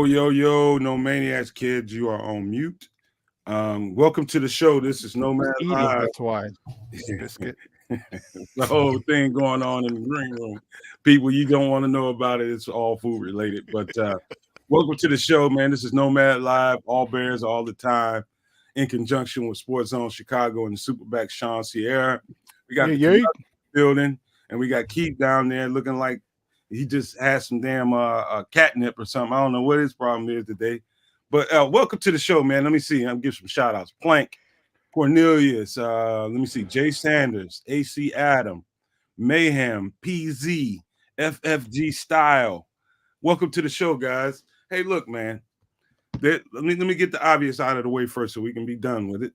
Yo, no maniacs, kids. You are on mute. Welcome to the show. This is Nomad Eating, Live. that's why. Biscuit. The whole thing going on in the green room. People, you don't want to know about it. It's all food related. But welcome to the show, man. This is Nomad Live, all Bears all the time, in conjunction with Sports Zone Chicago and the SuperBack Shawn Sierra. We got the building, and we got Keith down there looking like he just had some damn catnip or something. I don't know what his problem is today. But welcome to the show, man. Let me see. I'm give some shout outs. Plank, Cornelius, let me see. Jay Sanders, AC Adam, Mayhem, PZ, FFG Style. Welcome to the show, guys. Hey, look, man. Let me get the obvious out of the way first so we can be done with it.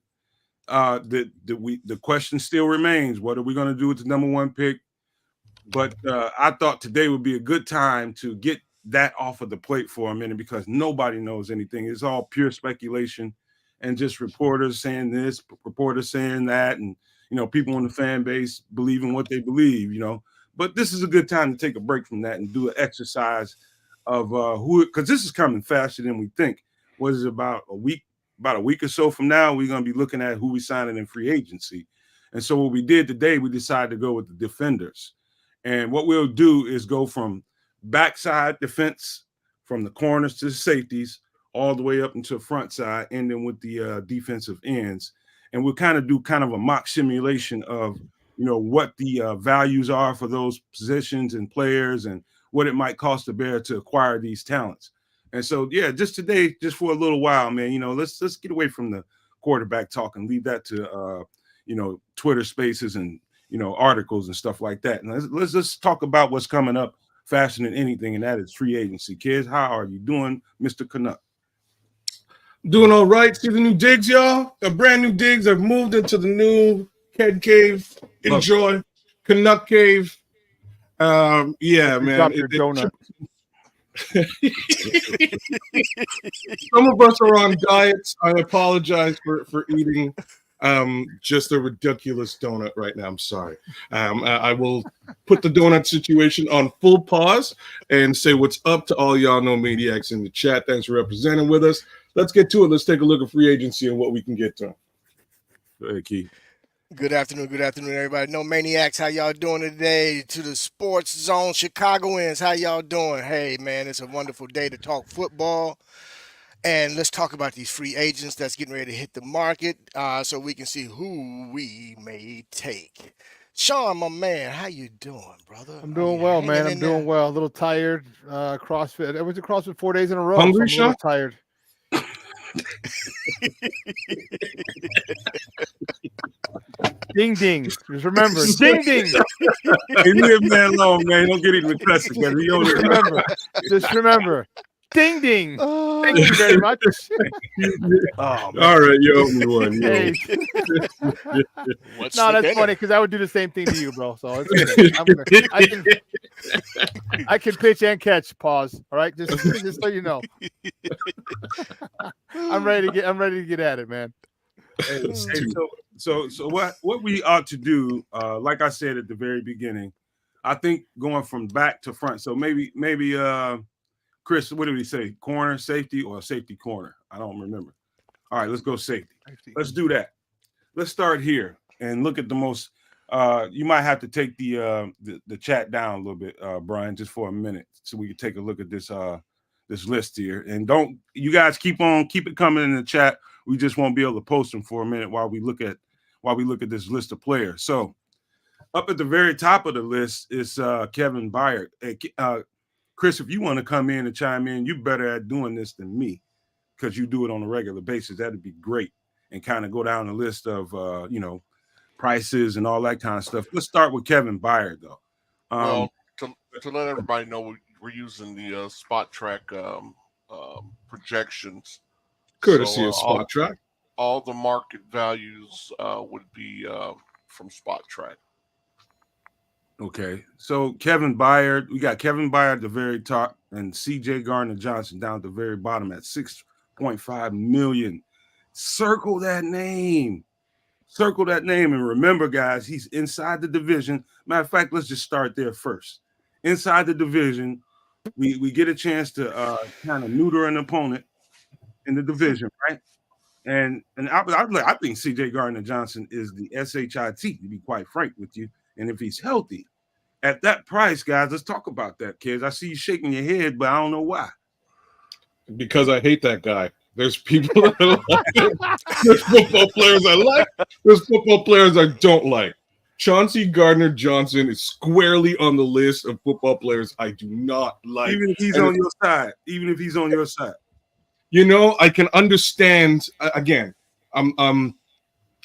The question still remains: what are we going to do with the number one pick? But I thought today would be a good time to get that off of the plate for a minute because nobody knows anything. It's all pure speculation and just reporters saying this, reporters saying that, and people in the fan base believing what they believe. But this is a good time to take a break from that and do an exercise of who, because this is coming faster than we think. What is it, about a week or so from now? We're going to be looking at who we signing in free agency. And so what we did today, we decided to go with the defenders. And what we'll do is go from backside defense, from the corners to the safeties, all the way up into the front side, ending with the defensive ends. And we'll kind of do a mock simulation of, what the values are for those positions and players and what it might cost the Bear to acquire these talents. And so, yeah, just today, just for a little while, man, let's get away from the quarterback talk and leave that to, Twitter spaces and, articles and stuff like that. And let's just talk about what's coming up faster than anything, and that is free agency. Kids, how are you doing, Mr. Canuck? Doing all right. See the new digs, y'all? A brand new digs. I've moved into the new Kedz Cave. Enjoy. Canuck Cave. Yeah, man. Donut. Some of us are on diets. I apologize for eating just a ridiculous donut right now. I'm sorry. I will put the donut situation on full pause and say what's up to all y'all no maniacs in the chat. Thanks for representing with us. Let's get to it. Let's take a look at free agency and what we can get to. Go ahead, Keith. Good afternoon, everybody. No maniacs, how y'all doing today? To the Sports Zone Chicagoans, how y'all doing? Hey, man, it's a wonderful day to talk football. And let's talk about these free agents that's getting ready to hit the market so we can see who we may take. Shawn, my man, how you doing, brother? I'm doing well, man. I'm doing well. A little tired. CrossFit. I went to CrossFit 4 days in a row. Hungry, so I'm a little tired. Ding ding. Just remember, ding ding. Hey, leave man alone, man. Don't get even cussing together. Just remember. Ding ding. Thank you very much. All right, you owe me one. Hey. No, that's funny because I would do the same thing to you, bro. So it's I can pitch and catch. Pause. All right, just so you know. I'm ready to get at it, man. So what we ought to do, like I said at the very beginning, I think going from back to front. So maybe Chris, what did he say? Corner, safety, or safety corner? I don't remember. All right, let's go safety. Let's do that. Let's start here and look at the most. You might have to take the chat down a little bit, Brian, just for a minute, so we can take a look at this list here. And don't you guys keep it coming in the chat. We just won't be able to post them for a minute while we look at this list of players. So up at the very top of the list is Kevin Byard. Chris, if you want to come in and chime in, you're better at doing this than me because you do it on a regular basis. That'd be great. And kind of go down the list of, prices and all that kind of stuff. Let's start with Kevin Byard, though. Well, to let everybody know, we're using the Spot Track projections. Courtesy of Spot Track. All the market values would be from Spot Track. Okay, so Kevin Byard, we got Kevin Byard at the very top and C.J. Gardner-Johnson down at the very bottom at $6.5 million. Circle that name. And remember, guys, he's inside the division. Matter of fact, let's just start there first. Inside the division, we get a chance to kind of neuter an opponent in the division, right? And I think C.J. Gardner-Johnson is the SHIT, to be quite frank with you. And if he's healthy at that price, guys, let's talk about that, kids. I see you shaking your head, but I don't know why. Because I hate that guy. There's people that I like. There's football players I like. There's football players I don't like. Chauncey Gardner-Johnson is squarely on the list of football players I do not like. Even if he's on your side. Even if he's on your side. You know, I can understand. Again, I'm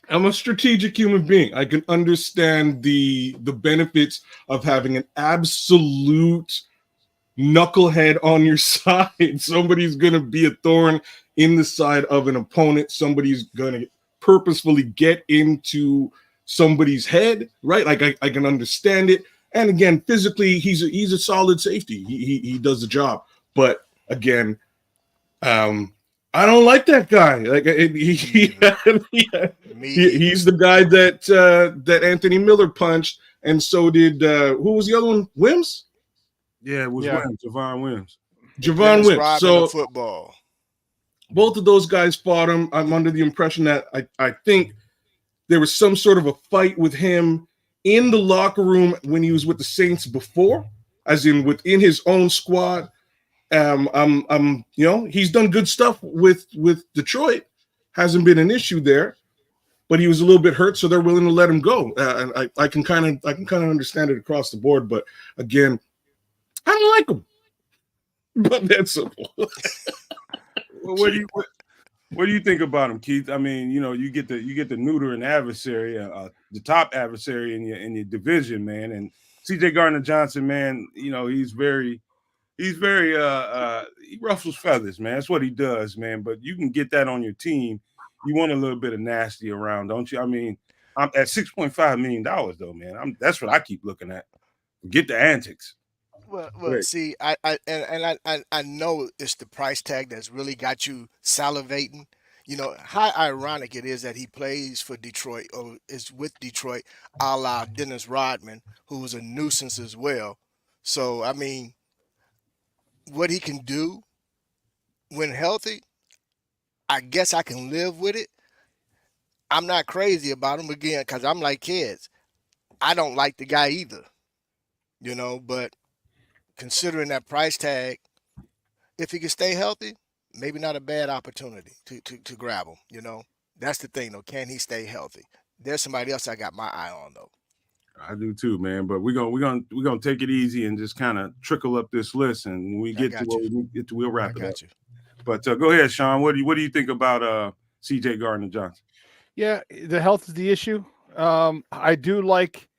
a strategic human being. I can understand the benefits of having an absolute knucklehead on your side. Somebody's going to be a thorn in the side of an opponent. Somebody's going to purposefully get into somebody's head, right? Like I can understand it. And again, physically, he's a solid safety. He does the job. But again, I don't like that guy. Like he's the guy that Anthony Miller punched, and so did who was the other one? Wims. Yeah, it was Wims, Javon Wims. Javon Wims. So football. Both of those guys fought him. I'm under the impression that I think there was some sort of a fight with him in the locker room when he was with the Saints before, as in within his own squad. He's done good stuff with Detroit. Hasn't been an issue there, but he was a little bit hurt, so they're willing to let him go. And I can kind of understand it across the board, but again, I don't like him. But that's simple. Well, what do you think about him, Keith? I mean, you get the neuter and adversary, the top adversary in your division, man. And C.J. Gardner-Johnson, man, he ruffles feathers, man. That's what he does, man. But you can get that on your team. You want a little bit of nasty around, don't you? I mean, I'm at $6.5 million though, man. That's what I keep looking at. Get the antics. Well, see, I know it's the price tag that's really got you salivating. You know how ironic it is that he plays for Detroit or is with Detroit, a la Dennis Rodman, who was a nuisance as well. So I mean, what he can do when healthy, I guess I can live with it. I'm not crazy about him again because I'm like kids. I don't like the guy either, but considering that price tag, if he can stay healthy, maybe not a bad opportunity to grab him, That's the thing, though. Can he stay healthy? There's somebody else I got my eye on, though. I do too, man. But we're gonna take it easy and just kind of trickle up this list, and when we get to what we get to, we'll wrap it up. But go ahead, Shawn. What do you think about C.J. Gardner-Johnson? Yeah, the health is the issue. I do like.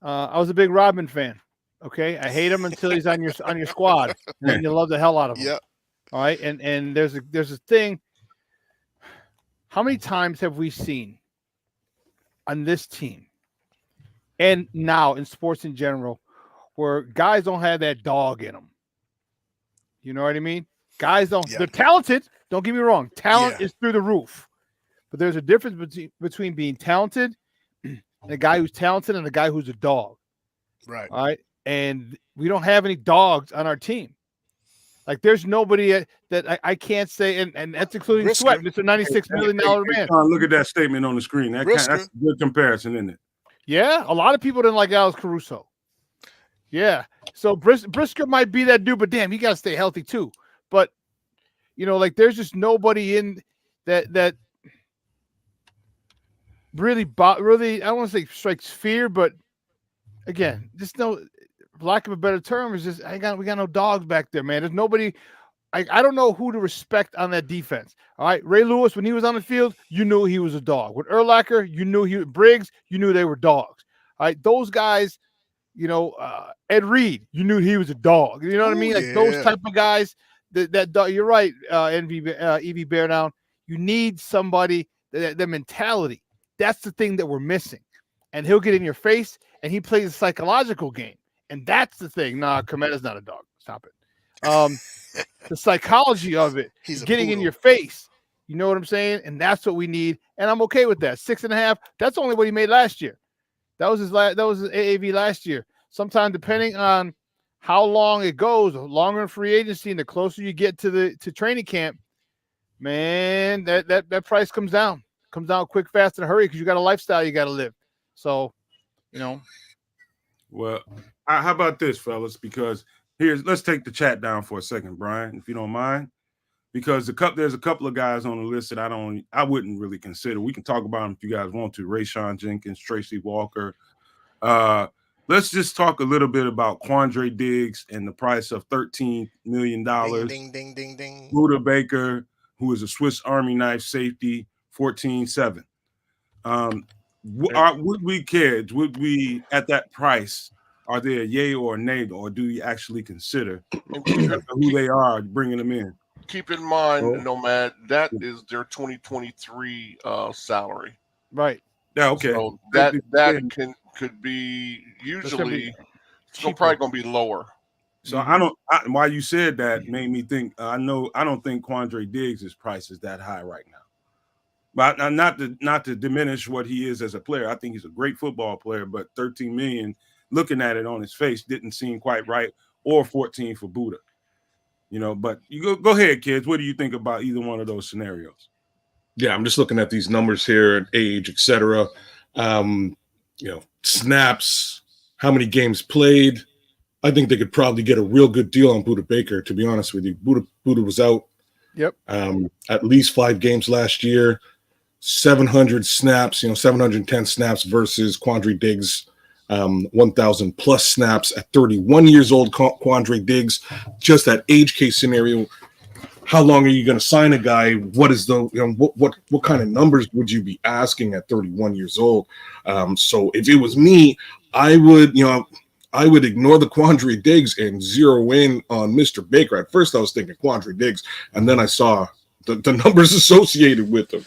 I was a big Rodman fan. Okay, I hate him until he's on your squad, and then you love the hell out of him. Yep. All right, and there's a thing. How many times have we seen on this team, and now in sports in general, where guys don't have that dog in them? You know what I mean? Guys don't. Yeah. They're talented. Don't get me wrong. Talent is through the roof, but there's a difference between being talented and a guy who's talented and a guy who's a dog. Right. All right. And we don't have any dogs on our team. Like there's nobody that I can't say, and that's including Sweat. It's a $96 million man. Look at that statement on the screen. That's a good comparison, isn't it? Yeah, a lot of people didn't like Alex Caruso. Yeah, so Brisker might be that dude, but damn, he got to stay healthy too. But like there's just nobody in that really I don't want to say strikes fear, but again, just no. Lack of a better term is just we got no dogs back there, man. There's nobody. I don't know who to respect on that defense. All right, Ray Lewis, when he was on the field, you knew he was a dog. With Urlacher, you knew Briggs, you knew they were dogs. All right, those guys, Ed Reed, you knew he was a dog. You know what I mean? Like those type of guys. That dog. You're right, Evie Bear Down. You need somebody that mentality. That's the thing that we're missing. And he'll get in your face, and he plays a psychological game. And that's the thing. Nah, Kometta's not a dog. Stop it. The psychology of it, he's getting in your face. You know what I'm saying? And that's what we need. And I'm okay with that. 6.5. That's only what he made last year. That was his AAV last year. Sometime depending on how long it goes, the longer in free agency, and the closer you get to training camp, man, that price comes down quick, fast, in a hurry because you got a lifestyle you got to live. So, Well, how about this, fellas? Because let's take the chat down for a second, Brian, if you don't mind. Because there's a couple of guys on the list that I wouldn't really consider. We can talk about them if you guys want to. Rayshawn Jenkins, Tracy Walker. Let's just talk a little bit about Quandre Diggs and the price of $13 million. Ding, ding, ding, ding. Buda Baker, who is a Swiss Army knife safety, 14-7. Would we at that price, are they a yay or a nay, or do you actually consider who they are bringing them in? Keep in mind, Nomad, that is their 2023 salary. Right. Yeah. Okay. So that could be usually it's probably going to be lower. So why you said that made me think. I don't think Quandre Diggs' price is that high right now. But not to diminish what he is as a player. I think he's a great football player, but 13 million, looking at it on his face, didn't seem quite right. Or 14 for Buda. But you go ahead, kids. What do you think about either one of those scenarios? Yeah, I'm just looking at these numbers here, age, etc. Snaps, how many games played. I think they could probably get a real good deal on Buda Baker, to be honest with you. Buda was out at least 5 games last year, 700 snaps, 710 snaps versus Quandre Diggs, 1,000 plus snaps at 31 years old. Quandre Diggs, just that age case scenario. How long are you going to sign a guy? What is what kind of numbers would you be asking at 31 years old? So if it was me, I would ignore the Quandre Diggs and zero in on Mr. Baker. At first, I was thinking Quandre Diggs, and then I saw the numbers associated with him,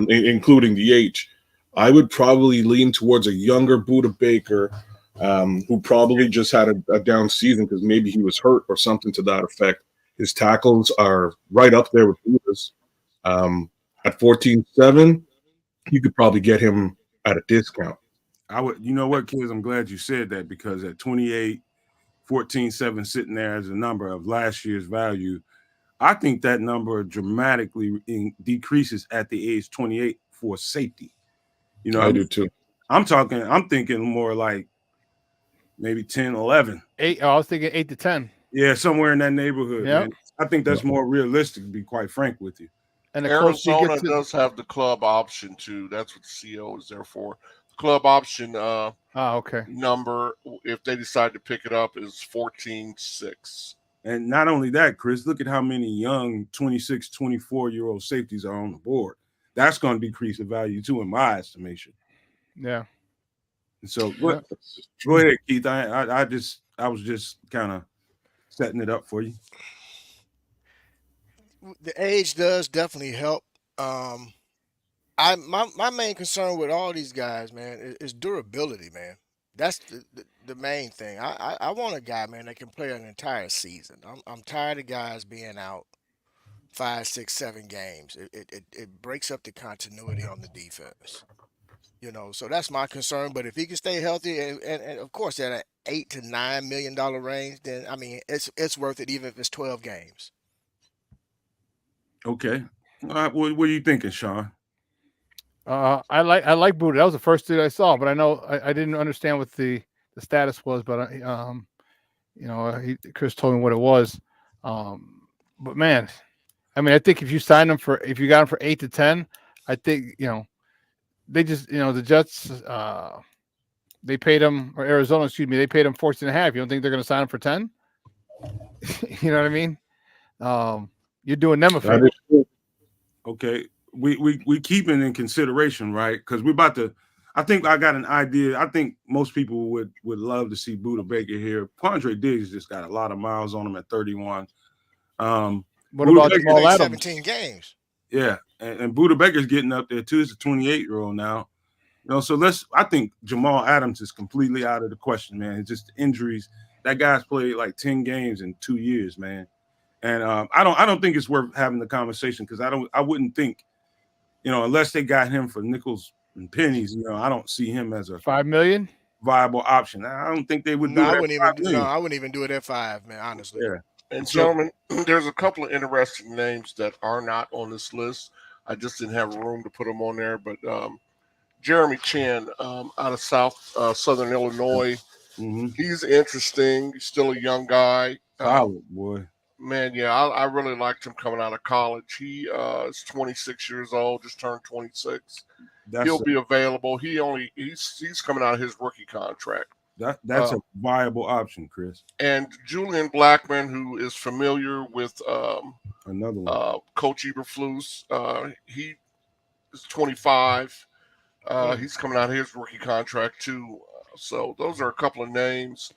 including the age. I would probably lean towards a younger Buda Baker, who probably just had a down season because maybe he was hurt or something to that effect. His tackles are right up there with Buda's. At 14-7, you could probably get him at a discount. You know what, kids? I'm glad you said that, because at 28, 14-7 sitting there as a number of last year's value, I think that number dramatically decreases at the age 28 for safety. I do too. I'm thinking more like maybe 10, 11. 8. I was thinking 8 to 10. Yeah, somewhere in that neighborhood. Yep. Man. I think that's more realistic, to be quite frank with you. And Arizona does have the club option too. That's what the CO is there for. The club option okay. number, if they decide to pick it up, is 14-6. And not only that, Chris, look at how many young 26, 24-year-old safeties are on the board. That's going to decrease the value too, in my estimation. Yeah. So go ahead, Keith. I was just kind of setting it up for you. The age does definitely help. My main concern with all these guys, man, is durability, man. That's the main thing. I want a guy, man, that can play an entire season. I'm tired of guys being out 5, 6, 7 games. It breaks up the continuity on the defense. So that's my concern. But if he can stay healthy and of course at an $8 to $9 million range, then I mean it's worth it even if it's 12 games. Okay. What are you thinking, Shawn? I like Buda. That was the first dude I saw, but I know I didn't understand what the status was, but Chris told me what it was. But man, I mean, I think if you got him for 8 to 10, I think they just the Jets they paid him, or Arizona, excuse me, they paid him 14.5. You don't think they're going to sign him for 10? You know what I mean? You're doing them a favor. Okay, we keep it in consideration, right? Because we're about to. I think I got an idea. I think most people would love to see Buda Baker here. Quandre Diggs just got a lot of miles on him at 31. What about Jamal Adams? 17 games. Yeah, and Buda Baker's getting up there too. He's a 28-year-old now. So I think Jamal Adams is completely out of the question, man. It's just injuries. That guy's played like 10 games in 2 years, man. And I don't think it's worth having the conversation, because I wouldn't think, unless they got him for nickels and pennies, I don't see him as a $5 million. viable option. I don't think they would do No, I that. wouldn't even do it at 5, man. Honestly. Yeah. And So- gentlemen, there's a couple of interesting names that are not on this list. I just didn't have room to put them on there. But Jeremy Chin out of Southern Illinois, he's interesting. He's still a young guy. Solid, boy. Man, yeah, I really liked him coming out of college. He is 26 years old, just turned 26. He'll be available. He's coming out of his rookie contract. That's a viable option, Chris. And Julian Blackman, who is familiar with another one, Coach Eberflus, he is 25. He's coming out of his rookie contract too. So those are a couple of names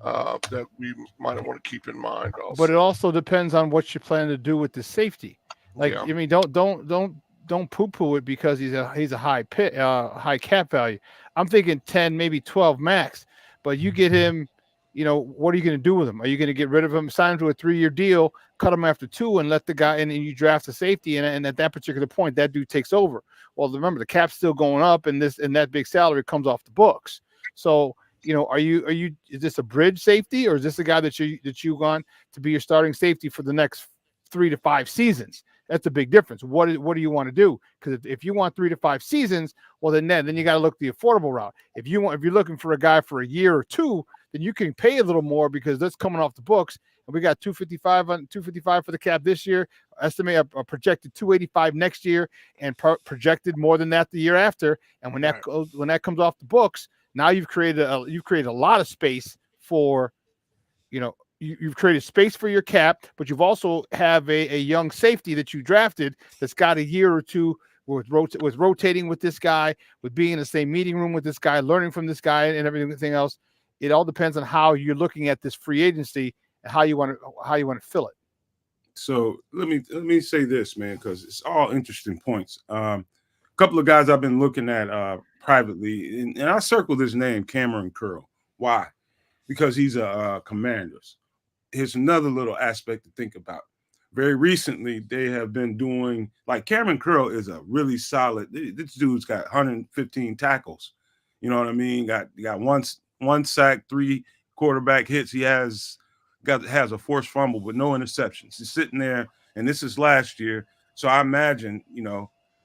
that we might want to keep in mind. Also. But it also depends on what you plan to do with the safety. Like, I mean, don't poo-poo it because he's a high cap value. I'm thinking 10, maybe 12 max. But you get him, what are you going to do with him? Are you going to get rid of him, sign him to a 3-year deal, cut him after 2, and let the guy and you draft a safety, and at that particular point, that dude takes over. Well, remember the cap's still going up, and that big salary comes off the books. So, is this a bridge safety, or is this a guy that you want to be your starting safety for the next 3 to 5 seasons? That's a big difference. What do you want to do? Because if you want 3 to 5 seasons, well, then you got to look the affordable route. If you're looking for a guy for a year or 2, then you can pay a little more because that's coming off the books. And we got 255 for the cap this year. Estimate a projected 285 next year, and projected more than that the year after. And when that comes off the books, now you've created a lot of space for, you've created space for your cap, but you've also have a young safety that you drafted that's got a year or 2 with rotating with this guy, with being in the same meeting room with this guy, learning from this guy, and everything else. It all depends on how you're looking at this free agency and how you want to fill it. So let me say this, man, because it's all interesting points. A couple of guys I've been looking at privately, and I circled his name, Cameron Curl. Why? Because he's a Commanders. Here's another little aspect to think about. Very recently, they have been doing, like, Cameron Curl is a really solid. This dude's got 115 tackles. You know what I mean? Got one sack, 3 quarterback hits. He has a forced fumble, but no interceptions. He's sitting there, and this is last year. So I imagine,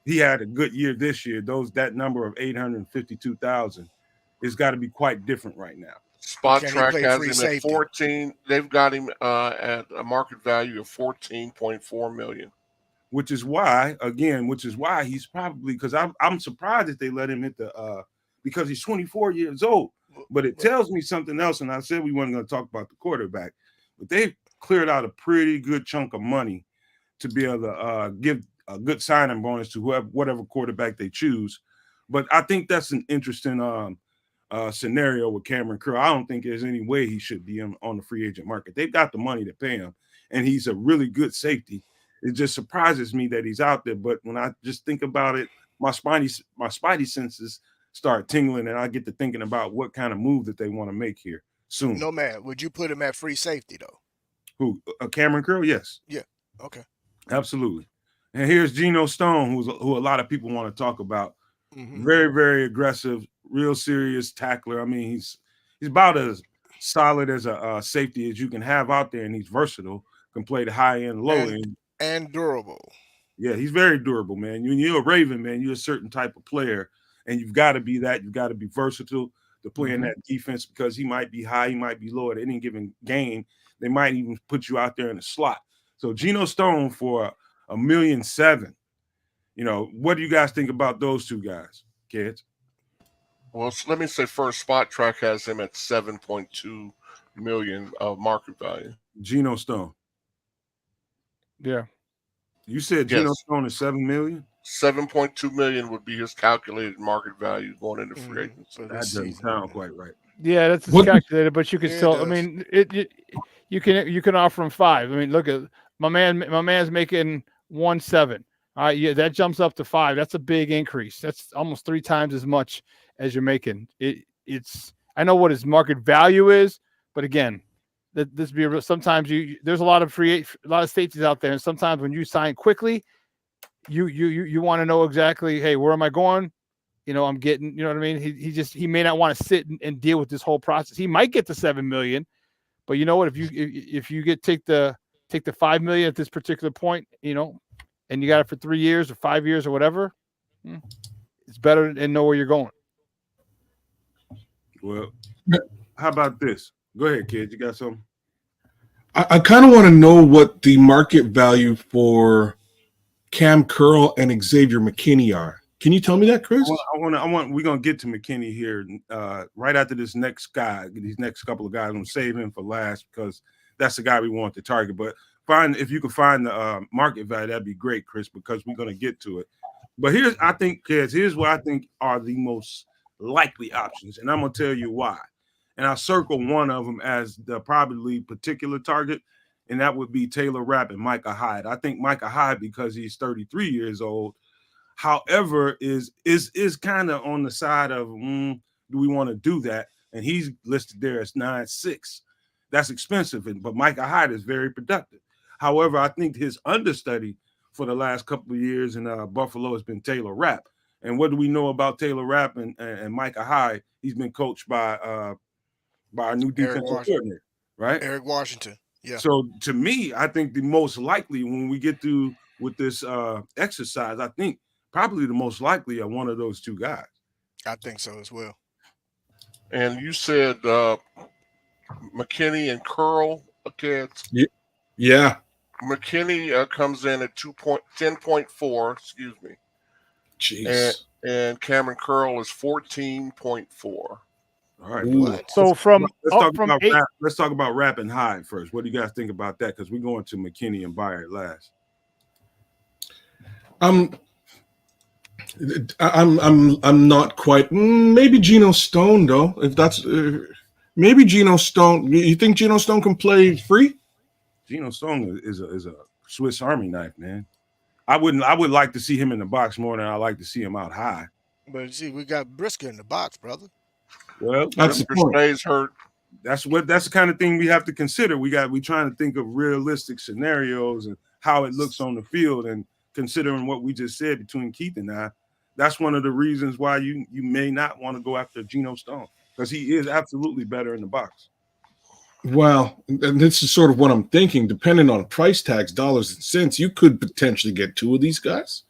he had a good year this year. That number of 852,000 has got to be quite different right now. Spot Track has him at 14. They've got him at a market value of $14.4 million. Which is why he's probably, because I'm surprised that they let him hit because he's 24 years old. But it tells me something else, and I said we weren't going to talk about the quarterback, but they've cleared out a pretty good chunk of money to be able to give a good signing bonus to whatever quarterback they choose. But I think that's an interesting scenario with Cameron Curl. I don't think there's any way he should be on the free agent market. They've got the money to pay him, and he's a really good safety. It just surprises me that he's out there. But when I just think about it, my spidey senses start tingling, and I get to thinking about what kind of move that they want to make here soon. Nomad, would you put him at free safety though? Who? Cameron Curl? Yes. Yeah. Okay. Absolutely. And here's Geno Stone, who a lot of people want to talk about. Mm-hmm. Very, very aggressive, real serious tackler. I mean, he's about as solid as a safety as you can have out there, and he's versatile. Can play the high end, low end, and durable. Yeah, he's very durable, man. When you're a Raven, man, you're a certain type of player, and you've got to be that. You've got to be versatile to play in that defense, because he might be high, he might be low at any given game. They might even put you out there in the slot. So Geno Stone for $1.7 million. You know, what do you guys think about those two guys, kids? Well, so let me say first, Spot Track has him at $7.2 million of market value. Geno Stone. Yeah. You said Geno Stone is $7 million? $7.2 million would be his calculated market value going into free agency. That doesn't sound quite right. Yeah, that's calculated, but you can still. I mean, you can offer him $5 million. I mean, look at my man's making $1.7 million. All right, yeah, that jumps up to $5 million. That's a big increase. That's almost 3 times as much as you're making. It's I know what his market value is, but again, sometimes there's a lot of safeties out there, and sometimes when you sign quickly, you want to know exactly, hey, where am I going? I'm getting, you know what I mean? He may not want to sit and deal with this whole process. He might get the $7 million, but you know what? If you take the $5 million at this particular point, and you got it for 3 years or 5 years or whatever, it's better and know where you're going. Well, how about this? Go ahead, kid. You got something? I kind of want to know what the market value for Cam Curl and Xavier McKinney are. Can you tell me that, Chris? We're gonna get to McKinney here right after this next guy. These next couple of guys, I'm gonna save him for last because that's the guy we want to target. But if you can find the market value, that'd be great, Chris, because we're gonna get to it. But here's what I think are the most likely options, and I'm gonna tell you why. And I'll circle one of them as the probably particular target, and that would be Taylor Rapp and Micah Hyde. I think Micah Hyde, because he's 33 years old, however, is kind of on the side of do we want to do that? And he's listed there as 9'6". That's expensive, but Micah Hyde is very productive. However, I think his understudy for the last couple of years in Buffalo has been Taylor Rapp. And what do we know about Taylor Rapp and Micah Hyde? He's been coached by our new defensive coordinator, right? Eric Washington. Yeah. So to me, I think the most likely when we get through with this exercise, I think probably the most likely are one of those two guys. I think so as well. And you said McKinney and Curl, kids. Yeah. McKinney comes in at 10.4. Excuse me. Jeez. And Cameron Curl is 14.4. All right. So let's talk about Rapp and Hyde first. What do you guys think about that? Because we're going to McKinney and Byard last. I'm not quite. Maybe Geno Stone though. If that's maybe Geno Stone. You think Geno Stone can play free? Geno Stone is a Swiss Army knife, man. I would like to see him in the box more than I like to see him out high. But see, we got Brisker in the box, brother. Well, that's the point. Stays hurt. That's the kind of thing we have to consider. We trying to think of realistic scenarios and how it looks on the field, and considering what we just said between Keith and I, that's one of the reasons why you may not want to go after Geno Stone, because he is absolutely better in the box. Well, and this is sort of what I'm thinking. Depending on price tags, dollars and cents, you could potentially get two of these guys,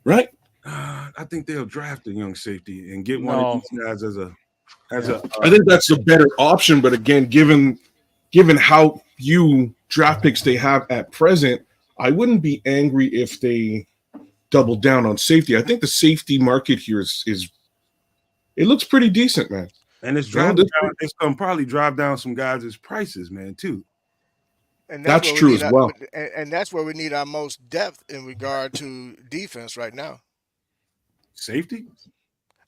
right? I think they'll draft a young safety and get one of these guys as a. I think that's the better option. But again, given how few draft picks they have at present, I wouldn't be angry if they double down on safety. I think the safety market here is it looks pretty decent, man. And it's going to probably drive down some guys' prices, man, too. And that's true as well. And that's where we need our most depth in regard to defense right now. Safety?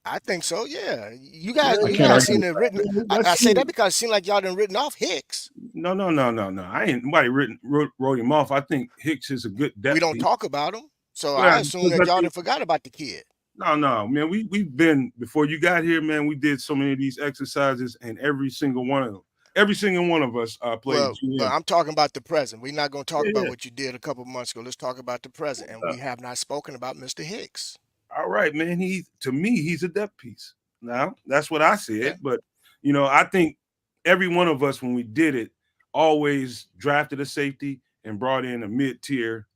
I think so, yeah. You guys seen it written. I say that because it seemed like y'all done written off Hicks. No. I ain't nobody wrote him off. I think Hicks is a good depth. We don't talk about him. So I assume that y'all done forgot about the kid. No, man. We've been, before you got here, man, we did so many of these exercises, and every single one of us played. But I'm talking about the present. We're not going to talk about what you did a couple months ago. Let's talk about the present. And we have not spoken about Mr. Hicks. All right, man. To me, he's a depth piece. Now, that's what I said. But, I think every one of us, when we did it, always drafted a safety and brought in a mid-tier,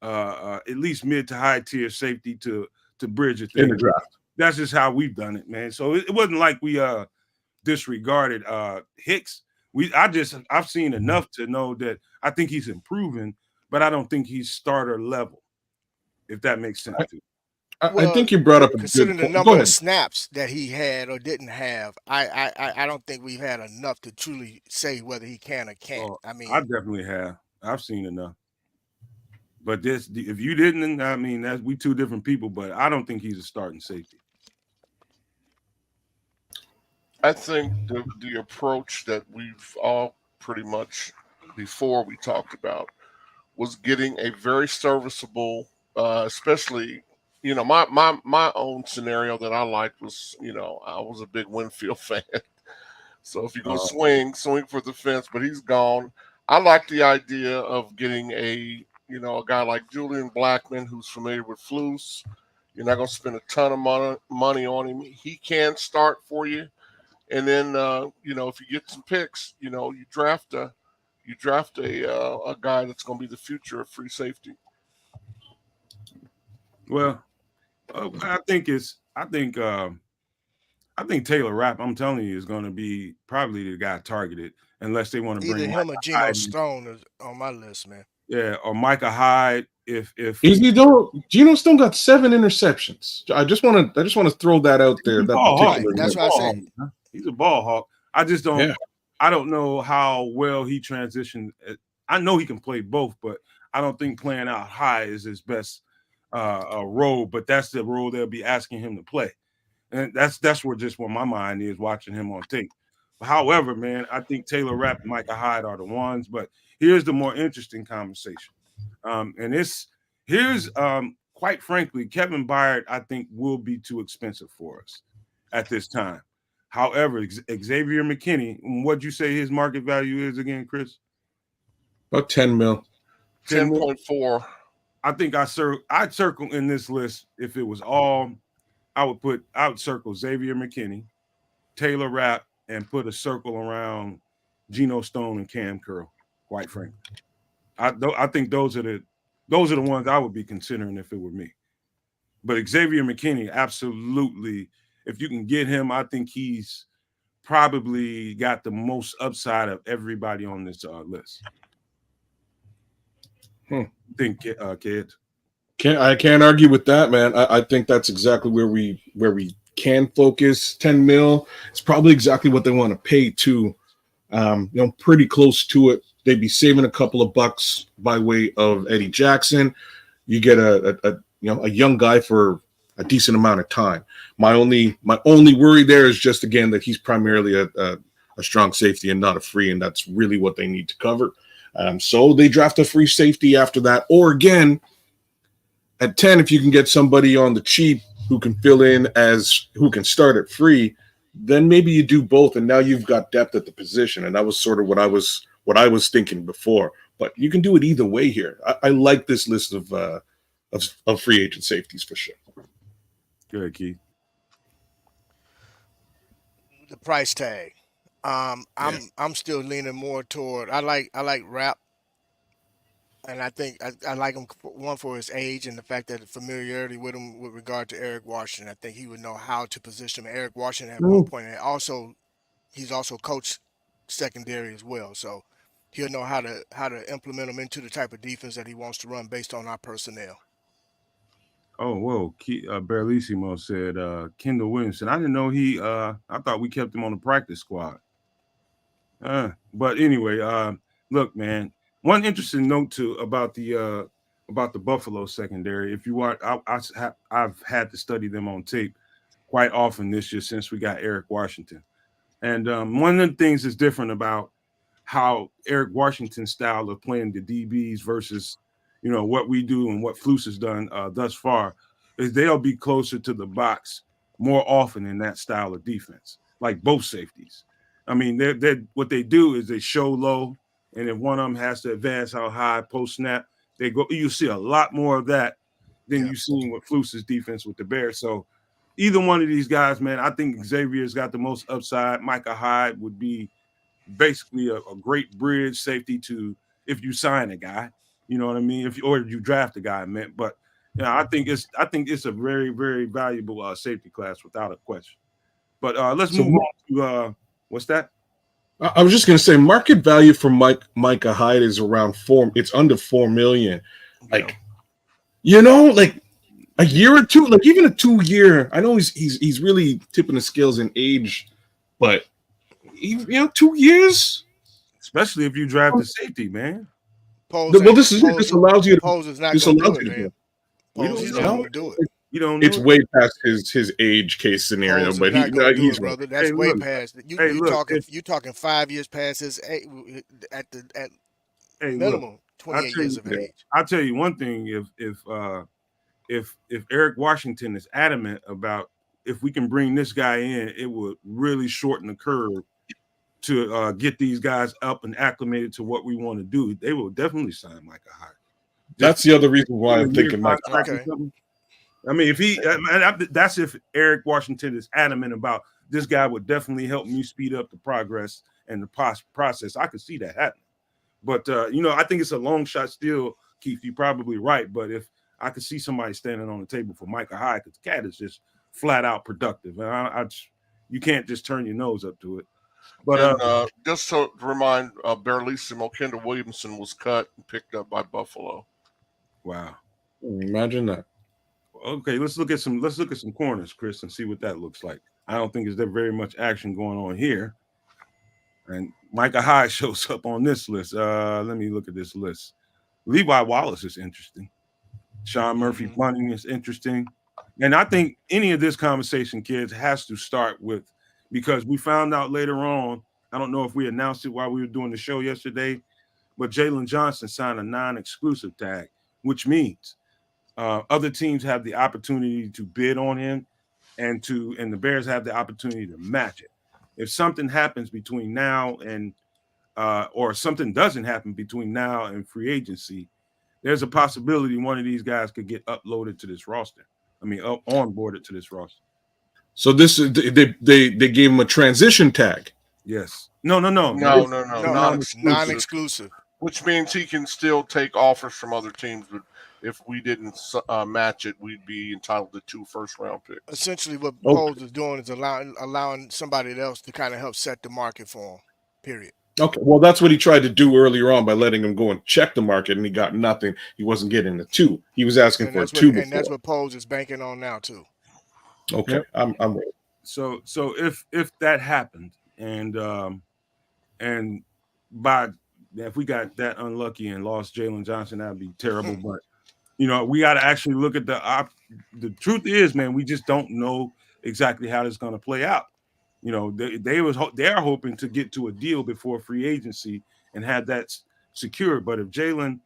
at least mid to high tier safety to bridge it in the draft. That's just how we've done it, man. So it wasn't like we disregarded Hicks. I've seen enough to know that I think he's improving, but I don't think he's starter level, if that makes sense. I think you brought up a considering good the number of snaps that he had or didn't have. I don't think we've had enough to truly say whether he can or can't. I mean, I definitely have. I've seen enough. But if you didn't, I mean, we two different people. But I don't think he's a starting safety. I think the approach that we've all pretty much before we talked about was getting a very serviceable, especially. My own scenario that I liked was, I was a big Winfield fan. So if you go swing for the fence, but he's gone. I like the idea of getting a guy like Julian Blackman, who's familiar with Flus. You're not going to spend a ton of money on him. He can start for you, and then if you get some picks, you draft a guy that's going to be the future of free safety. Well, I think Taylor Rapp, I'm telling you, is going to be probably the guy targeted unless they want to bring either him or Geno Hyde. Stone is on my list, man. Yeah, or Micah Hyde. If Geno Stone got 7 interceptions. I just want to throw that out there. That particular. That's what I said. He's a ball hawk. I just don't. Yeah. I don't know how well he transitioned. I know he can play both, but I don't think playing out high is his best role. But that's the role they'll be asking him to play, and that's what my mind is watching him on tape. However, man, I think Taylor Rapp and Micah Hyde are the ones. But here's the more interesting conversation, here's quite frankly, Kevin Byard, I think, will be too expensive for us at this time. However, Xavier McKinney, what'd you say his market value is again, Chris? About 10 mil. 10.4. I think I'd circle in this list if it was all. I would circle Xavier McKinney, Taylor Rapp, and put a circle around Geno Stone and Cam Curl. Quite frankly, I think those are the ones I would be considering if it were me. But Xavier McKinney, absolutely. If you can get him, I think he's probably got the most upside of everybody on this list. Think, kids. I can't argue with that, man. I think that's exactly where we can focus. 10 mil. It's probably exactly what they want to pay too. Pretty close to it. They'd be saving a couple of bucks by way of Eddie Jackson. You get a young guy for a decent amount of time. My only worry there is just, again, that he's primarily a strong safety and not a free, and that's really what they need to cover. So they draft a free safety after that. Or again, at 10, if you can get somebody on the cheap who can fill in who can start at free, then maybe you do both, and now you've got depth at the position. And that was sort of what I was thinking before. But you can do it either way here. I like this list of free agent safeties for sure. Good, Keith. The price tag. I'm still leaning more toward. I like Rapp, and I think I like him for his age and the fact that the familiarity with him with regard to Eric Washington. I think he would know how to position him. Eric Washington at one point, and he's also coached secondary as well, so he'll know how to implement him into the type of defense that he wants to run based on our personnel. Oh, whoa. Barlissimo said Kendall Williamson. I didn't know I thought we kept him on the practice squad. But anyway, look, man, one interesting note about the Buffalo secondary. If you watch, I've had to study them on tape quite often this year since we got Eric Washington. And one of the things that's different about how Eric Washington's style of playing the DBs versus what we do and what Flus has done thus far is they'll be closer to the box more often in that style of defense, like both safeties. I mean, they're what they do is they show low, and if one of them has to advance out high post snap, they go. You see a lot more of that than you've seen with Flus's defense with the Bears. So either one of these guys, man, I think Xavier's got the most upside. Micah Hyde would be basically a great bridge safety to if you sign a guy. You know what I mean? If you draft a guy, I meant. But I think it's a very, very valuable safety class without a question. But let's move on to what's that? I was just going to say market value for Micah Hyde is around it's under $4 million. Like a year or two, like even a 2-year. I know he's really tipping the scales in age, but 2 years, especially if you draft a safety, man. This allows you to. Pose is not going to do it, man. He's not going to do it. It's way past his age case scenario, but he's brother. That's way past. You talking 5 years past his age, at minimum 28 years of age. I'll tell you one thing: if Eric Washington is adamant about if we can bring this guy in, it would really shorten the curve to get these guys up and acclimated to what we want to do. They will definitely sign Micah Hyde. That's the other reason why I'm thinking Micah Hyde. Okay. I mean, if he, that's if Eric Washington is adamant about this guy would definitely help me speed up the progress and the process. I could see that happening. But, I think it's a long shot still, Keith. You're probably right. But if I could see somebody standing on the table for Micah Hyde, because Cat is just flat out productive. And you can't just turn your nose up to it. But just to remind Barrelissimo, Kendall Williamson was cut and picked up by Buffalo. Wow. Imagine that. Okay, let's look at some corners, Chris, and see what that looks like. I don't think there's very much action going on here. And Micah Hyde shows up on this list. Let me look at this list. Levi Wallace is interesting. Sean Murphy Bunting is interesting. And I think any of this conversation, kids, has to start with, because we found out later on, I don't know if we announced it while we were doing the show yesterday, but Jalen Johnson signed a non-exclusive tag, which means other teams have the opportunity to bid on him, and the Bears have the opportunity to match it. If something happens between now and or something doesn't happen between now and free agency, there's a possibility one of these guys could get uploaded to this roster. I mean, onboarded to this roster. So this is they gave him a transition tag. Yes. No. Non-exclusive. Which means he can still take offers from other teams, but if we didn't match it, we'd be entitled to 2 first-round picks. Essentially, what Poles is doing is allowing somebody else to kind of help set the market for him. Period. Okay, well, that's what he tried to do earlier on by letting him go and check the market, and he got nothing. He wasn't getting a 2. He was asking for a 2 before. And that's what Poles is banking on now too. Okay, yep. I'm ready. So if that happened, and if we got that unlucky and lost Jalen Johnson, that'd be terrible. But we got to actually look at the truth is, man, we just don't know exactly how this is going to play out. They're hoping to get to a deal before free agency and have that secured. But if Jalen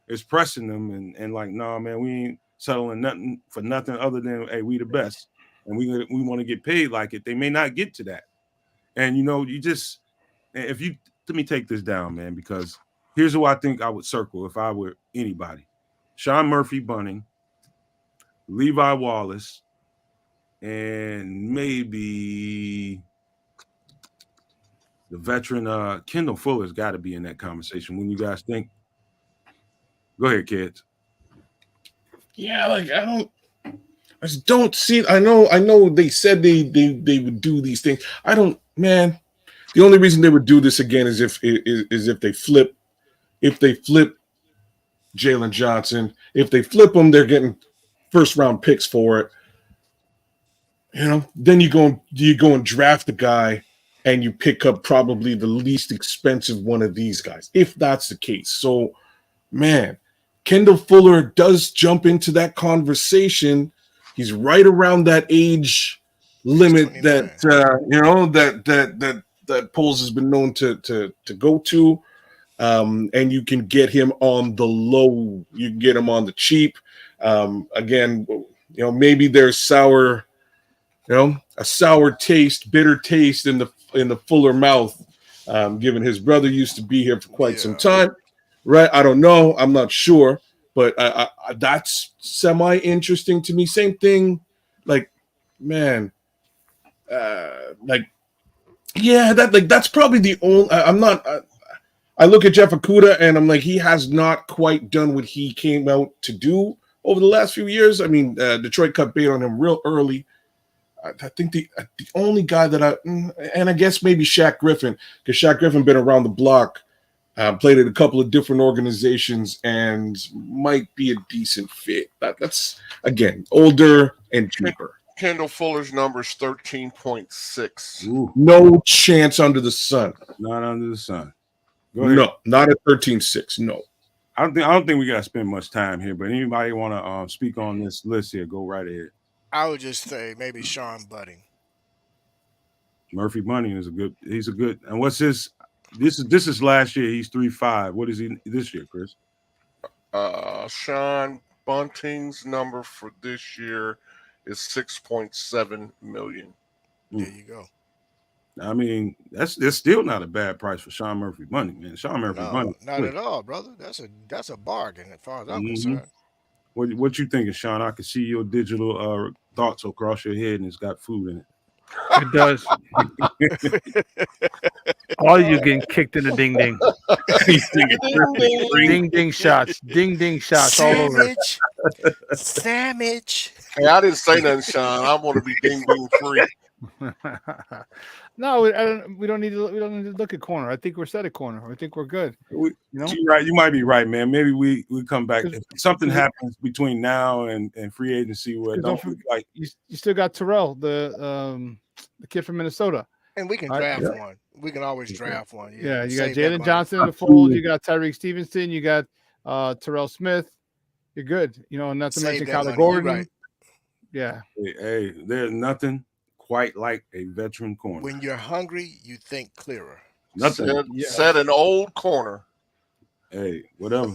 is pressing them and like, nah, man, we ain't settling nothing for nothing other than, hey, we the best, and we want to get paid like it, they may not get to that. And let me take this down, man, because here's who I think I would circle if I were anybody: Sean Murphy Bunting, Levi Wallace, and maybe the veteran Kendall Fuller's got to be in that conversation. When you guys think? Go ahead, kids. Yeah, I just don't see it. I know they said they would do these things. Man. The only reason they would do this again is if they flip Jalen Johnson. If they flip him, they're getting first-round picks for it. Then you go and draft the guy, and you pick up probably the least expensive one of these guys, if that's the case. So, man, Kendall Fuller does jump into that conversation. He's right around that age limit that that Poles has been known to go to, and you can get him on the low. You can get him on the cheap. Again, maybe there's sour. A sour taste, bitter taste in the Fuller mouth, given his brother used to be here for quite some time, right? I don't know. I'm not sure, but that's semi-interesting to me. Same thing, that's probably the only. I look at Jeff Okudah and I'm like, he has not quite done what he came out to do over the last few years. I mean, Detroit cut bait on him real early. I think the only guy that I guess maybe Shaq Griffin, because Shaq Griffin been around the block, played at a couple of different organizations and might be a decent fit. That's, again, older and cheaper. Kendall Fuller's number is 13.6. No chance under the sun. Not under the sun. Go ahead. No, not at 13.6. No. I don't think we got to spend much time here, but anybody want to speak on this list here, go right ahead. I would just say maybe Sean Bunting. Murphy Bunting is he's a good, and what's his, this is last year, he's 3.5. What is he this year, Chris? Sean Bunting's number for this year is $6.7 million. There you go. I mean, that's still not a bad price for Sean Murphy Bunting, man. Sean Murphy Bunting. Not at all, brother. That's a bargain as far as I'm concerned. What you thinking, Sean? I can see your digital thoughts across your head, and it's got food in it. It does. All you getting kicked in the ding ding. Ding ding shots. Ding ding shots all over. Sandwich. Hey, I didn't say nothing, Sean. I want to be ding ding free. No, we don't need to look at corner. I think we're set at corner. I think we're good. You're right. You might be right, man. Maybe we come back. If something happens between now and free agency where you still got Terrell, the kid from Minnesota. And we can draft one. We can always draft one. Yeah, you got Jalen Johnson in the fold. You got Tyreek Stevenson. You got Terrell Smith. You're good. And not to mention Kyler Gordon. Right. Yeah. Hey, there's nothing quite like a veteran corner. When you're hungry, you think clearer. Nothing. Set an old corner. Hey, whatever.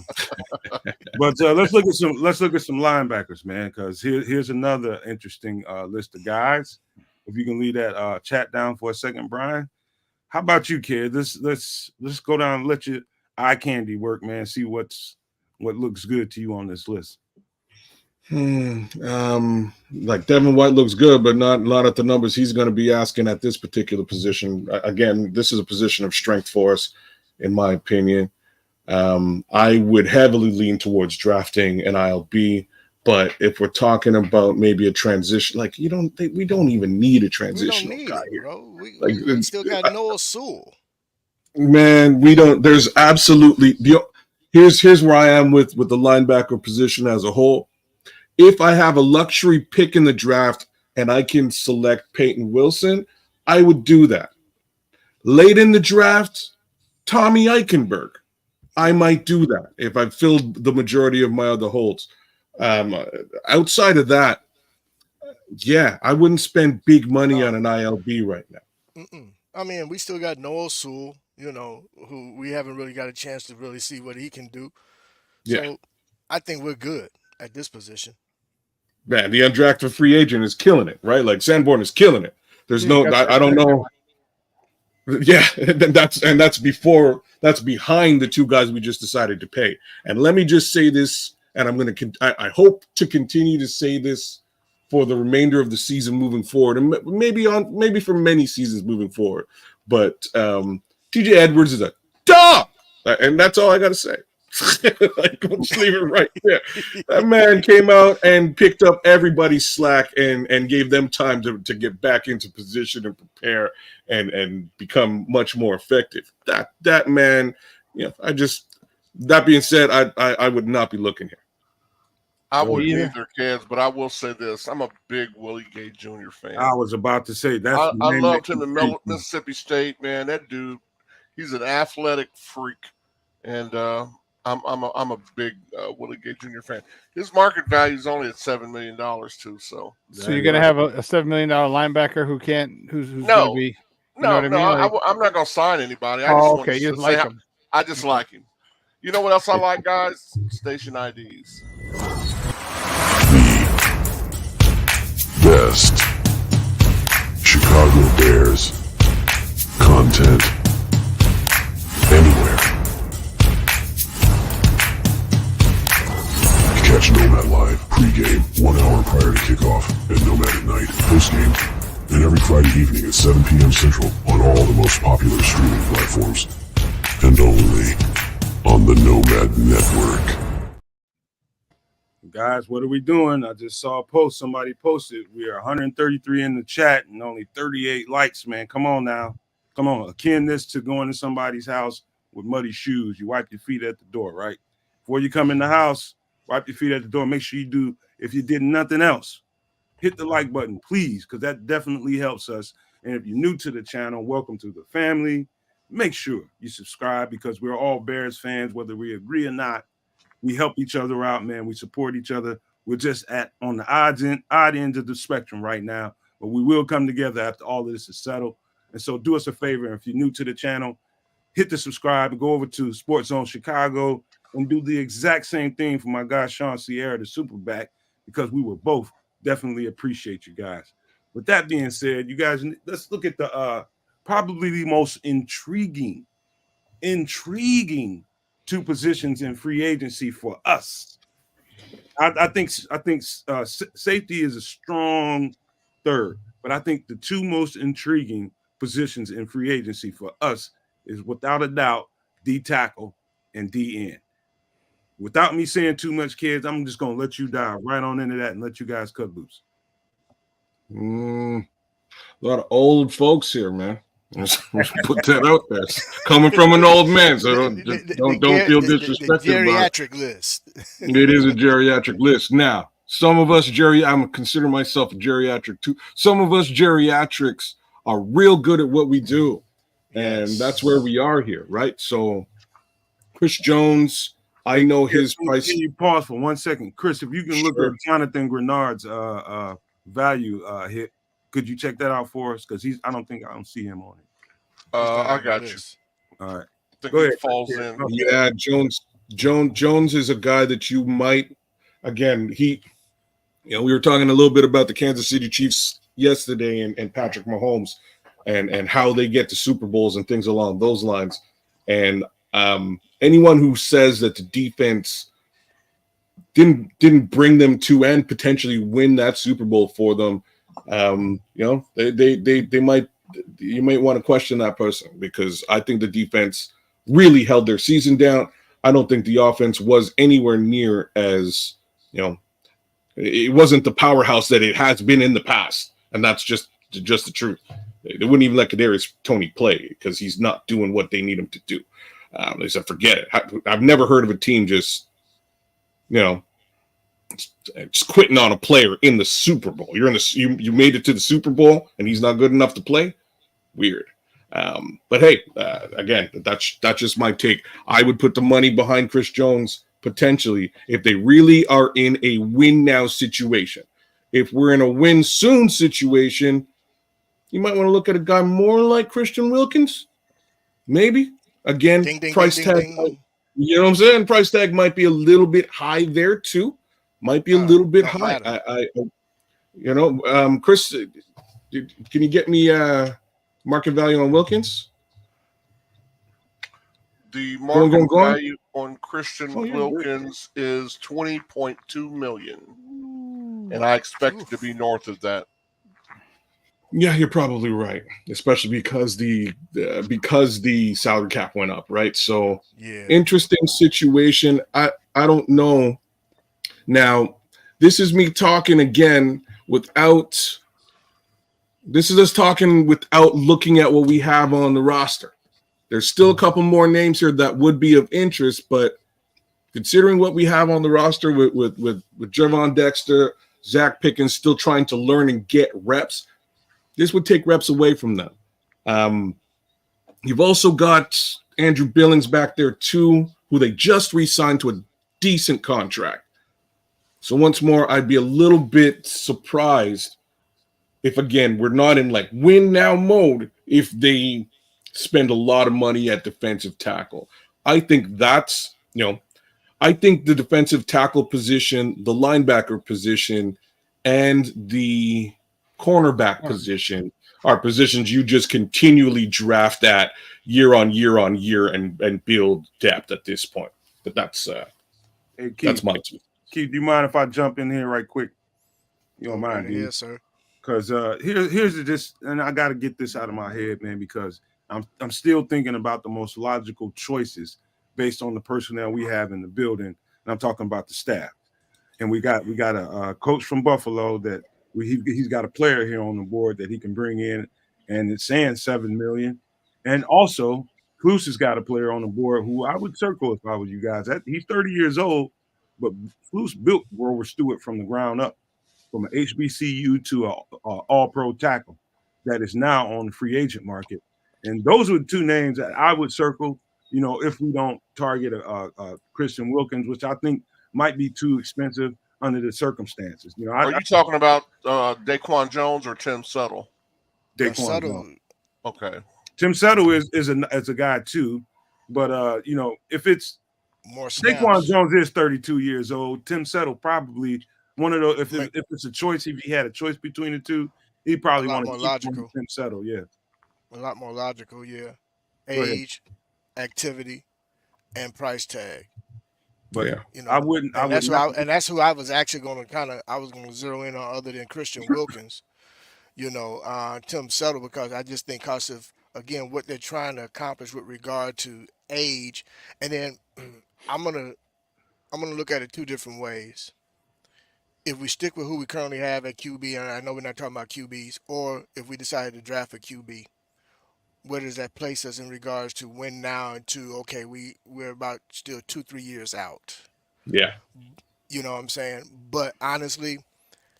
But let's look at some linebackers, man, because here's another interesting list of guys. If you can leave that chat down for a second, Brian. How about you, kid? Let's go down and let your eye candy work, man. See what looks good to you on this list. Like Devin White looks good, but not at the numbers he's going to be asking at this particular position. Again, this is a position of strength for us, in my opinion. I would heavily lean towards drafting an ILB, but if we're talking about maybe a transition, like we don't even need a transitional guy here. Bro. We still got Noah Sewell. Man, we don't. There's absolutely here's where I am with the linebacker position as a whole. If I have a luxury pick in the draft and I can select Peyton Wilson, I would do that. Late in the draft, Tommy Eichenberg. I might do that if I've filled the majority of my other holds. Outside of that, I wouldn't spend big money on an ILB right now. I mean, we still got Noah Sewell, who we haven't really got a chance to really see what he can do. So I think we're good at this position. Man, the undrafted free agent is killing it, right? Like Sanborn is killing it. There's I don't know. Yeah, that's behind the two guys we just decided to pay. And let me just say this, and I hope to continue to say this for the remainder of the season moving forward, and maybe for many seasons moving forward. But TJ Edwards is a dog, and that's all I got to say. Let's leave it right there. That man came out and picked up everybody's slack and gave them time to get back into position and prepare and become much more effective. That man, that being said, I would not be looking here. I wouldn't either, kids, but I will say this. I'm a big Willie Gay Jr. fan. I was about to say that. I loved him in Mississippi State, man. That dude, he's an athletic freak. And I'm a big Willie Gay Jr. fan. His market value is only at $7 million too. So you're gonna have a $7 million linebacker who's gonna be I'm not gonna sign anybody. I just like him. You know what else I like, guys? Station IDs. The best Chicago Bears content anywhere. Catch Nomad live pregame 1 hour prior to kickoff, and Nomad at night postgame, and every Friday evening at 7 p.m. Central on all the most popular streaming platforms, and only on the Nomad Network. Guys, what are we doing? I just saw a post. Somebody posted. We are 133 in the chat and only 38 likes, man. Come on now. Come on. Akin this to going to somebody's house with muddy shoes. You wipe your feet at the door, right? Before you come in the house, wipe your feet at the door. Make sure you do, if you did nothing else, hit the like button, please, because that definitely helps us. And if you're new to the channel, welcome to the family. Make sure you subscribe because we're all Bears fans, whether we agree or not. We help each other out, man. We support each other. We're just on the odd end of the spectrum right now, but we will come together after all of this is settled. And so do us a favor. If you're new to the channel, hit the subscribe and go over to Sports Zone Chicago and do the exact same thing for my guy, Shawn Sierra, the SuperBack, because we will both definitely appreciate you guys. With that being said, you guys, let's look at the probably the most intriguing two positions in free agency for us. I think safety is a strong third, but I think the two most intriguing positions in free agency for us is without a doubt D tackle and D end. Without me saying too much, kids, I'm just gonna let you dive right on into that and let you guys cut loose. A lot of old folks here, man. Let's put that out there. Coming from an old man, so don't feel disrespected. The geriatric list. It is a geriatric list. Now, some of us I'm consider myself a geriatric too. Some of us geriatrics are real good at what we do, and that's where we are here, right? So, Chris Jones, I know his price. Can you pause for 1 second, Chris? If you can look at Jonathan Grenard's value hit, could you check that out for us? Because I don't see him on it. I got you. All right. Go ahead. Falls in. Yeah, Jones is a guy that you might. Again, we were talking a little bit about the Kansas City Chiefs yesterday and Patrick Mahomes and how they get to Super Bowls and things along those lines. And anyone who says that the defense didn't bring them to and potentially win that Super Bowl for them, they might. You might want to question that person, because I think the defense really held their season down. I don't think the offense was anywhere near as, it wasn't the powerhouse that it has been in the past, and that's just the truth. They wouldn't even let Kadarius Toney play because he's not doing what they need him to do. They said, forget it. I've never heard of a team just quitting on a player in the Super Bowl. You made it to the Super Bowl and he's not good enough to play. Weird. But hey, again, that's just my take. I would put the money behind Chris Jones potentially if they really are in a win now situation. If we're in a win soon situation, you might want to look at a guy more like Christian Wilkins. Maybe. Again, price tag. You know what I'm saying? Price tag might be a little bit high there too. Might be a little bit high. Chris, can you get me market value on Wilkins? The market value on Christian Wilkins is $20.2 million, and I expect it to be north of that. Yeah, you're probably right, especially because the salary cap went up, right? So, interesting situation. I don't know. Now, this is me talking again without looking at what we have on the roster. There's still a couple more names here that would be of interest, but considering what we have on the roster with Gervon Dexter, Zach Pickens still trying to learn and get reps, this would take reps away from them. You've also got Andrew Billings back there too, who they just re-signed to a decent contract. So once more, I'd be a little bit surprised if, again, we're not in like win now mode, if they spend a lot of money at defensive tackle. I think I think the defensive tackle position, the linebacker position, and the cornerback position are positions you just continually draft at year on year on year and build depth at this point. But that's Keith, that's my two. Keith, do you mind if I jump in here right quick? You don't mind, dude? Yes, sir. Because here's this, and I got to get this out of my head, man, because I'm still thinking about the most logical choices based on the personnel we have in the building, and I'm talking about the staff. And we got a coach from Buffalo that he's got a player here on the board that he can bring in, and it's saying $7 million. And also, Cluse has got a player on the board who I would circle if I was you guys. He's 30 years old, but Cluse built Grover Stewart from the ground up, from an HBCU to a all-pro tackle that is now on the free agent market. And those were the two names that I would circle, if we don't target a Christian Wilkins, which I think might be too expensive under the circumstances. Are you talking about Daquan Jones or Tim Settle? Daquan Jones. Okay. Tim Settle is a guy too, but if it's more snaps. Daquan Jones is 32 years old. Tim Settle probably one of those. If it's a choice, if he had a choice between the two, he probably want to keep Tim Settle. Yeah, a lot more logical. Yeah, age, activity, and price tag. But Yeah. You know, I wouldn't. I and would that's who I was actually going to I was going to zero in on other than Christian Wilkins. Tim Settle, because I just think because of again what they're trying to accomplish with regard to age, and then I'm gonna look at it two different ways. If we stick with who we currently have at QB, and I know we're not talking about QBs, or if we decided to draft a QB, where does that place us in regards to win now and to okay, we're about still 2-3 years out. Yeah. You know what I'm saying? But honestly,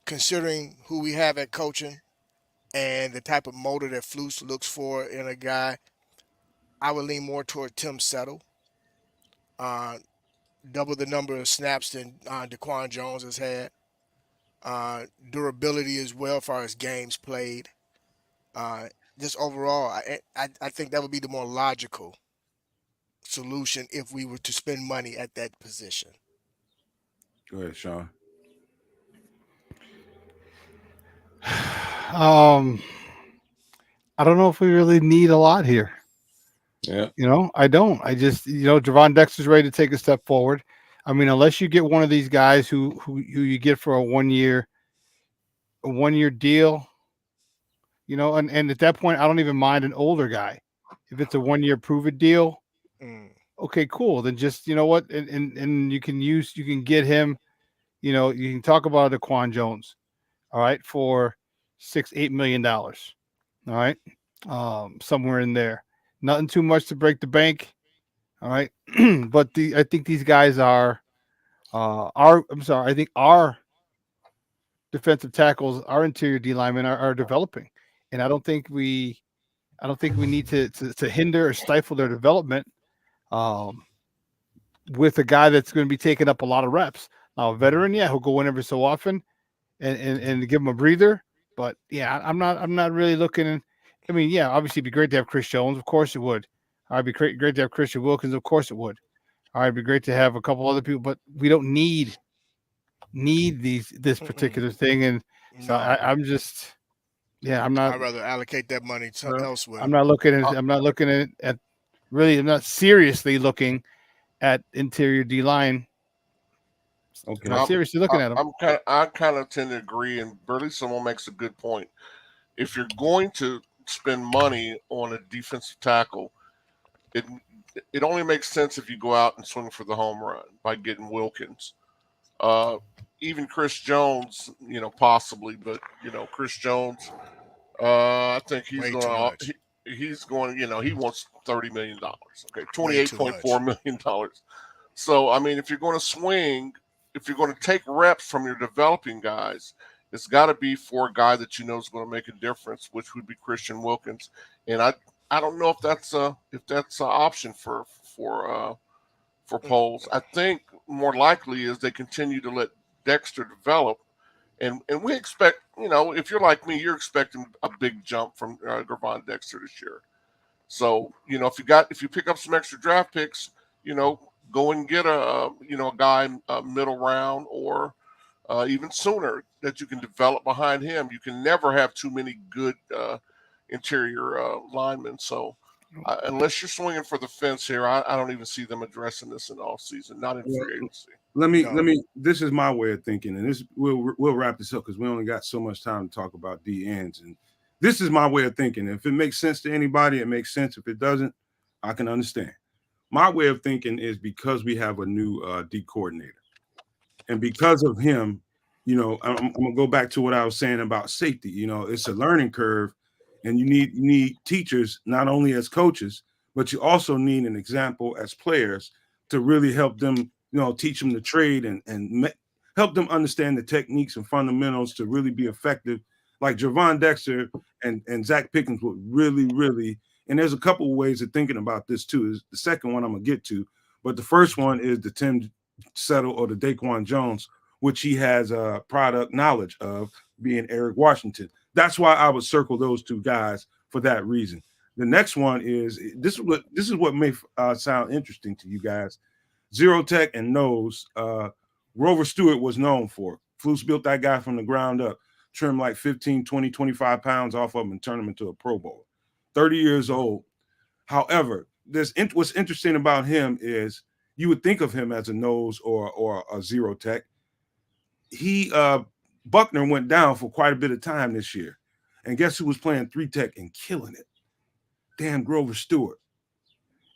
considering who we have at coaching and the type of motor that Flus looks for in a guy, I would lean more toward Tim Settle. Uh, Double the number of snaps than Daquan Jones has had. Durability as well, as far as games played. Uh, just overall, I think that would be the more logical solution if we were to spend money at that position. Go ahead, Shawn. I don't know if we really need a lot here. Yeah. I don't. I just, Javon Dexter's ready to take a step forward. I mean, unless you get one of these guys who you get for a one year deal, and at that point, I don't even mind an older guy. If it's a 1 year prove it deal, okay, cool. Then just, you know what? And you can get him, you can talk about Daquan Jones, all right, for $6-8 million. All right. Somewhere in there. Nothing too much to break the bank. All right. But I think these guys I think our defensive tackles, our interior D linemen are developing. And I don't think we need to hinder or stifle their development with a guy that's going to be taking up a lot of reps. Now, a veteran, yeah, he'll go in every so often and give him a breather. But yeah, I'm not really looking. I mean, yeah, obviously it'd be great to have Chris Jones. Of course it would. It'd be great to have Christian Wilkins. Of course it would. It'd be great to have a couple other people, but we don't need this particular thing. And so I'm just, yeah, I'm not. I'd rather allocate that money elsewhere. I'm not looking at really. I'm not seriously looking at interior D line. Okay. I'm not seriously looking at them. I kind of tend to agree, and Burley someone makes a good point. If you're going to spend money on a defensive tackle, it only makes sense if you go out and swing for the home run by getting Wilkins. Even Chris Jones, possibly, but Chris Jones, I think he's going. He wants $30 million. Okay, $28.4 million. So I mean, if you're going to swing, if you're going to take reps from your developing guys, it's got to be for a guy that is going to make a difference, which would be Christian Wilkins. And I don't know if that's an option for Poles. I think more likely is they continue to let Dexter develop, and we expect, if you're like me, you're expecting a big jump from Gervon Dexter this year. So if you pick up some extra draft picks, go and get a guy middle round or even sooner that you can develop behind him. You can never have too many good interior linemen. So unless you're swinging for the fence here, I don't even see them addressing this in the offseason, not in free agency. Let me. This is my way of thinking, and this we'll wrap this up because we only got so much time to talk about D ends. And this is my way of thinking. If it makes sense to anybody, it makes sense. If it doesn't, I can understand. My way of thinking is because we have a new D coordinator, and because of him, I'm gonna go back to what I was saying about safety. It's a learning curve, and you need teachers not only as coaches, but you also need an example as players to really help them. Teach them the trade and help them understand the techniques and fundamentals to really be effective. Like Gervon Dexter and Zach Pickens would really, really. And there's a couple of ways of thinking about this too. Is the second one I'm gonna get to, but the first one is the Tim Settle or the Daquan Jones, which he has product knowledge of, being Eric Washington. That's why I would circle those two guys for that reason. The next one is this is what may sound interesting to you guys. Zero Tech and knows Grover Stewart was known for. Flus built that guy from the ground up, trimmed like 15, 20, 25 pounds off of him and turned him into a Pro Bowler. 30 years old. However, what's interesting about him is, you would think of him as a nose or a zero tech. Buckner went down for quite a bit of time this year. And guess who was playing 3 tech and killing it? Damn Grover Stewart.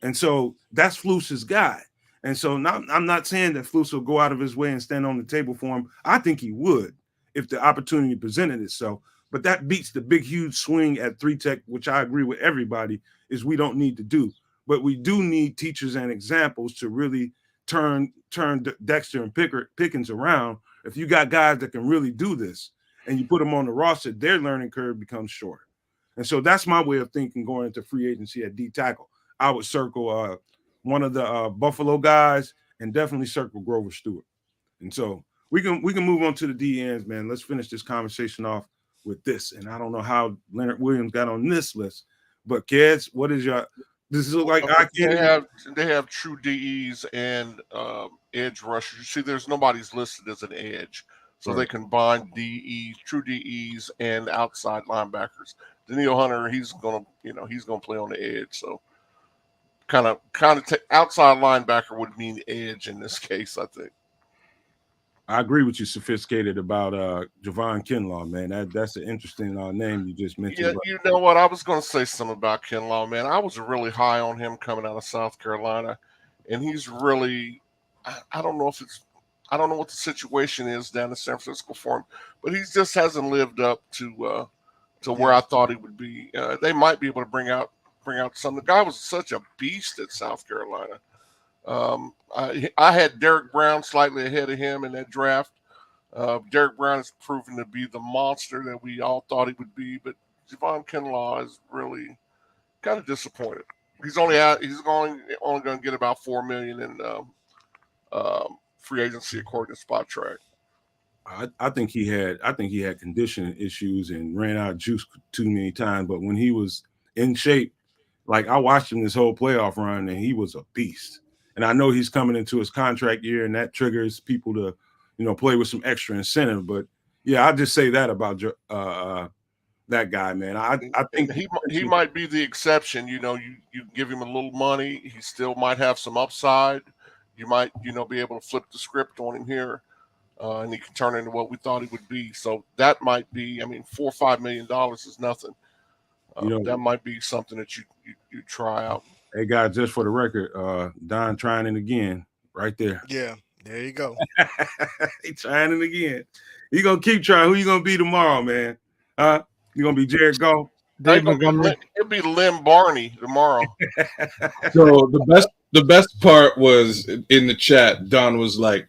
And so that's Flus's guy. And so now, I'm not saying that Flus will go out of his way and stand on the table for him. I think he would if the opportunity presented itself. But that beats the big, huge swing at 3 tech, which I agree with everybody, is we don't need to do. But we do need teachers and examples to really turn Dexter and Pickens around. If you got guys that can really do this and you put them on the roster, their learning curve becomes shorter. And so that's my way of thinking going into free agency at D tackle. I would circle one of the Buffalo guys and definitely circle Grover Stewart. And so we can move on to the D ends, man. Let's finish this conversation off with this. And I don't know how Leonard Williams got on this list, but Kedz, what is your? This is like they have true DEs and edge rushers. You see, there's nobody's listed as an edge, so they combine DEs, true DEs, and outside linebackers. Daniil Hunter, he's gonna play on the edge. So kind of outside linebacker would mean edge in this case, I think. I agree with you, Sophisticated, about Javon Kinlaw, man. That's an interesting name you just mentioned. Yeah, you know what? I was going to say something about Kinlaw, man. I was really high on him coming out of South Carolina, and he's really I don't know what the situation is down in San Francisco for him, but he just hasn't lived up to where I thought he would be. They might be able to bring out some. The guy was such a beast at South Carolina. I had Derek Brown slightly ahead of him in that draft. Derek Brown has proven to be the monster that we all thought he would be, but Javon Kinlaw is really kind of disappointed. He's only going to get about $4 million in free agency according to Spot Track. I think he had conditioning issues and ran out of juice too many times. But when he was in shape, like I watched him this whole playoff run, and he was a beast. And I know he's coming into his contract year, and that triggers people to, play with some extra incentive. But yeah, I'll just say that about that guy, man. I think he might be the exception. You give him a little money, he still might have some upside. You might, be able to flip the script on him here, and he can turn into what we thought he would be. So that might be, $4 or $5 million is nothing. That might be something that you try out. Hey, guys, just for the record, Don trying it again right there. Yeah, there you go. He trying it again. He going to keep trying. Who you going to be tomorrow, man? You going to be Jared Goff? It'll be Lynn Barney tomorrow. So the best part was in the chat, Don was like,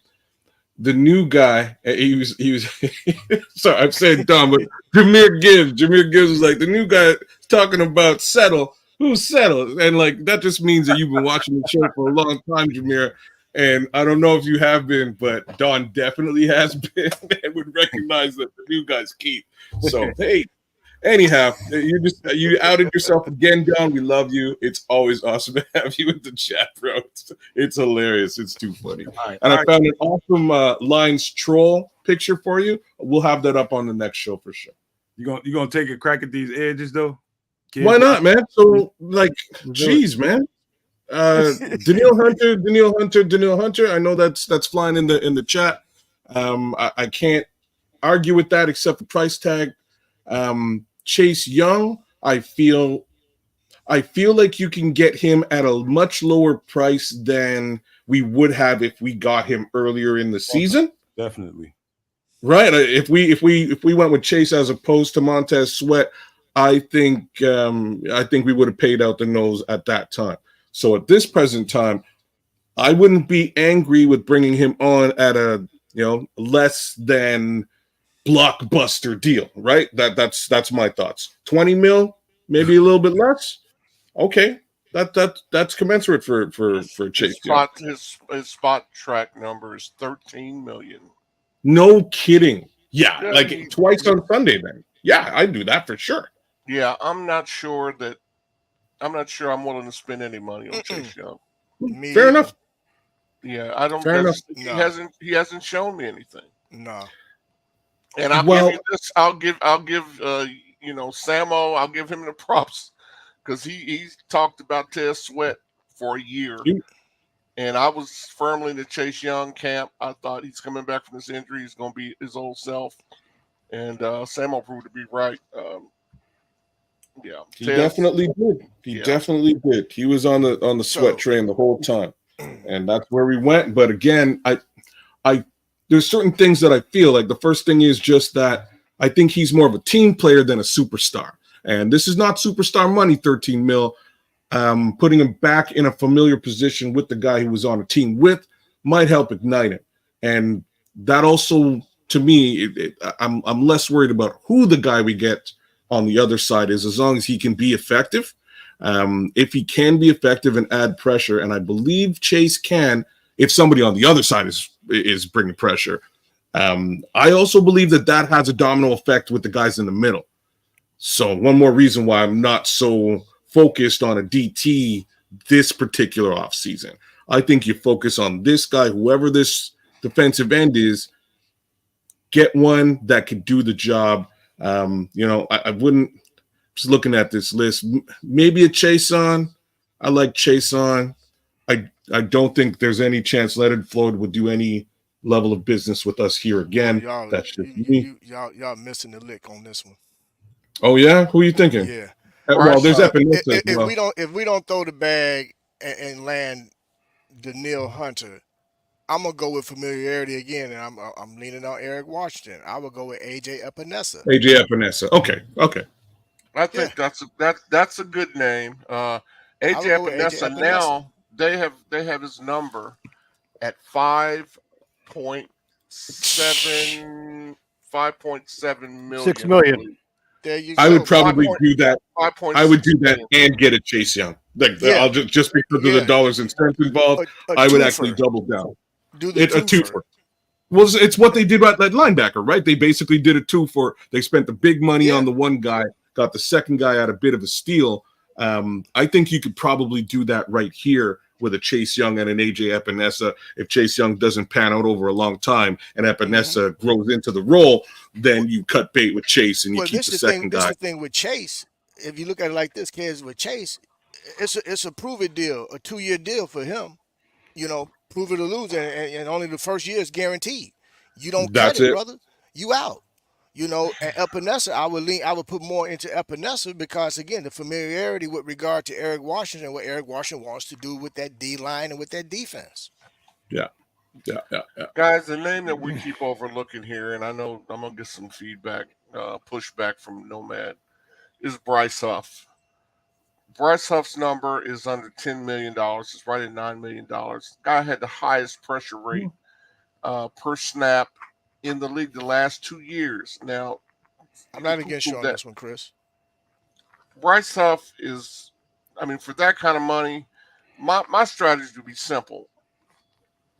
the new guy, he was sorry, I'm saying Don, but Jameer Gibbs was like, the new guy talking about settle. Who's settled? And like that just means that you've been watching the show for a long time, Jameer. And I don't know if you have been, but Don definitely has been and would recognize that the new guy's Keith. So hey, anyhow, you outed yourself again, Don. We love you. It's always awesome to have you in the chat, bro. It's hilarious. It's too funny. I found an awesome Lions troll picture for you. We'll have that up on the next show for sure. You gonna take a crack at these edges though? Why not, man? So, geez, man. Daniil Hunter. I know that's flying in the chat. I can't argue with that except the price tag. Chase Young, I feel like you can get him at a much lower price than we would have if we got him earlier in the season. Definitely. Right. If we went with Chase as opposed to Montez Sweat, I think we would have paid out the nose at that time. So at this present time, I wouldn't be angry with bringing him on at a less than blockbuster deal, right? That's my thoughts. 20 mil, maybe a little bit less. Okay, that's commensurate for Chase. His Spot Track number is 13 million. No kidding. Yeah, like twice on Sunday then. Yeah, I'd do that for sure. Yeah, I'm not sure I'm willing to spend any money on Chase Young. Fair enough. Yeah, I don't. Fair enough. He hasn't shown me anything. No. And I'll give you this. I'll give Samo. I'll give him the props because he talked about Tez Sweat for a year. And I was firmly in the Chase Young camp. I thought he's coming back from this injury. He's going to be his old self. And Samuel proved to be right. Yeah, he definitely did. He definitely did. He was on the sweat train the whole time, and that's where we went. But again, I there's certain things that I feel like. The first thing is just that I think he's more of a team player than a superstar. And this is not superstar money, 13 mil. Putting him back in a familiar position with the guy he was on a team with might help ignite him. And that also, to me, I'm less worried about who the guy we get on the other side is, as long as he can be effective. If he can be effective and add pressure, and I believe Chase can, if somebody on the other side is bringing pressure. I also believe that has a domino effect with the guys in the middle. So one more reason why I'm not so focused on a DT this particular offseason. I think you focus on this guy, whoever this defensive end is, get one that could do the job. I wouldn't, just looking at this list, maybe a Chason. I like Chason. I don't think there's any chance Leonard Floyd would do any level of business with us here again. That's just me. Y'all missing the lick on this one. Oh yeah, who are you thinking? Yeah. Well, there's Epinesa. If we don't throw the bag and land Daniil Hunter, I'm gonna go with familiarity again, and I'm leaning on Eric Washington. I would go with AJ Epinesa. AJ Epinesa. Okay. I think that's a good name. AJ Epinesa. Now they have his number at 5.7 million. 6 million. There you go. I would probably do that. I would do that and get a Chase Young. I'll just because of the dollars and cents involved. I would actually double down. Do a twofer. Well, it's what they did about that linebacker, right? They basically did a two for. They spent the big money on the one guy, got the second guy at a bit of a steal. I think you could probably do that right here with a Chase Young and an AJ Epinesa. If Chase Young doesn't pan out over a long time and Epinesa grows into the role, then you cut bait with Chase and you keep the second guy. This is the thing with Chase. If you look at it like this, kids, with Chase, it's a prove it deal, a 2-year deal for him. Prove it or lose, and only the first year is guaranteed. You don't cut it, brother. You out. And Epinesa, I would put more into Epinesa because, again, the familiarity with regard to Eric Washington and what Eric Washington wants to do with that D-line and with that defense. Yeah. Guys, the name that we keep overlooking here, and I know I'm going to get some feedback, pushback from Nomad, is Bryce Huff. Bryce Huff's number is under $10 million. It's right at $9 million. Guy had the highest pressure rate per snap in the league the last 2 years. Now, I'm not against you on this one, Chris. Bryce Huff is, for that kind of money, my strategy would be simple.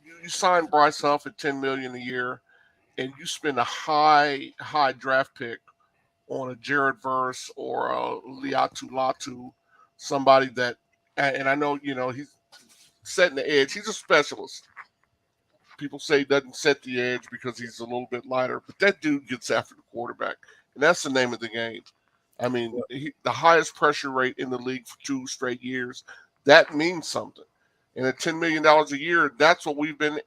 You sign Bryce Huff at $10 million a year, and you spend a high draft pick on a Jared Verse or a Liatu Latu, somebody that, and I know he's setting the edge. He's a specialist. People say he doesn't set the edge because he's a little bit lighter, but that dude gets after the quarterback, and that's the name of the game. The highest pressure rate in the league for 2 straight years. That means something. And at $10 million a year, that's what we've been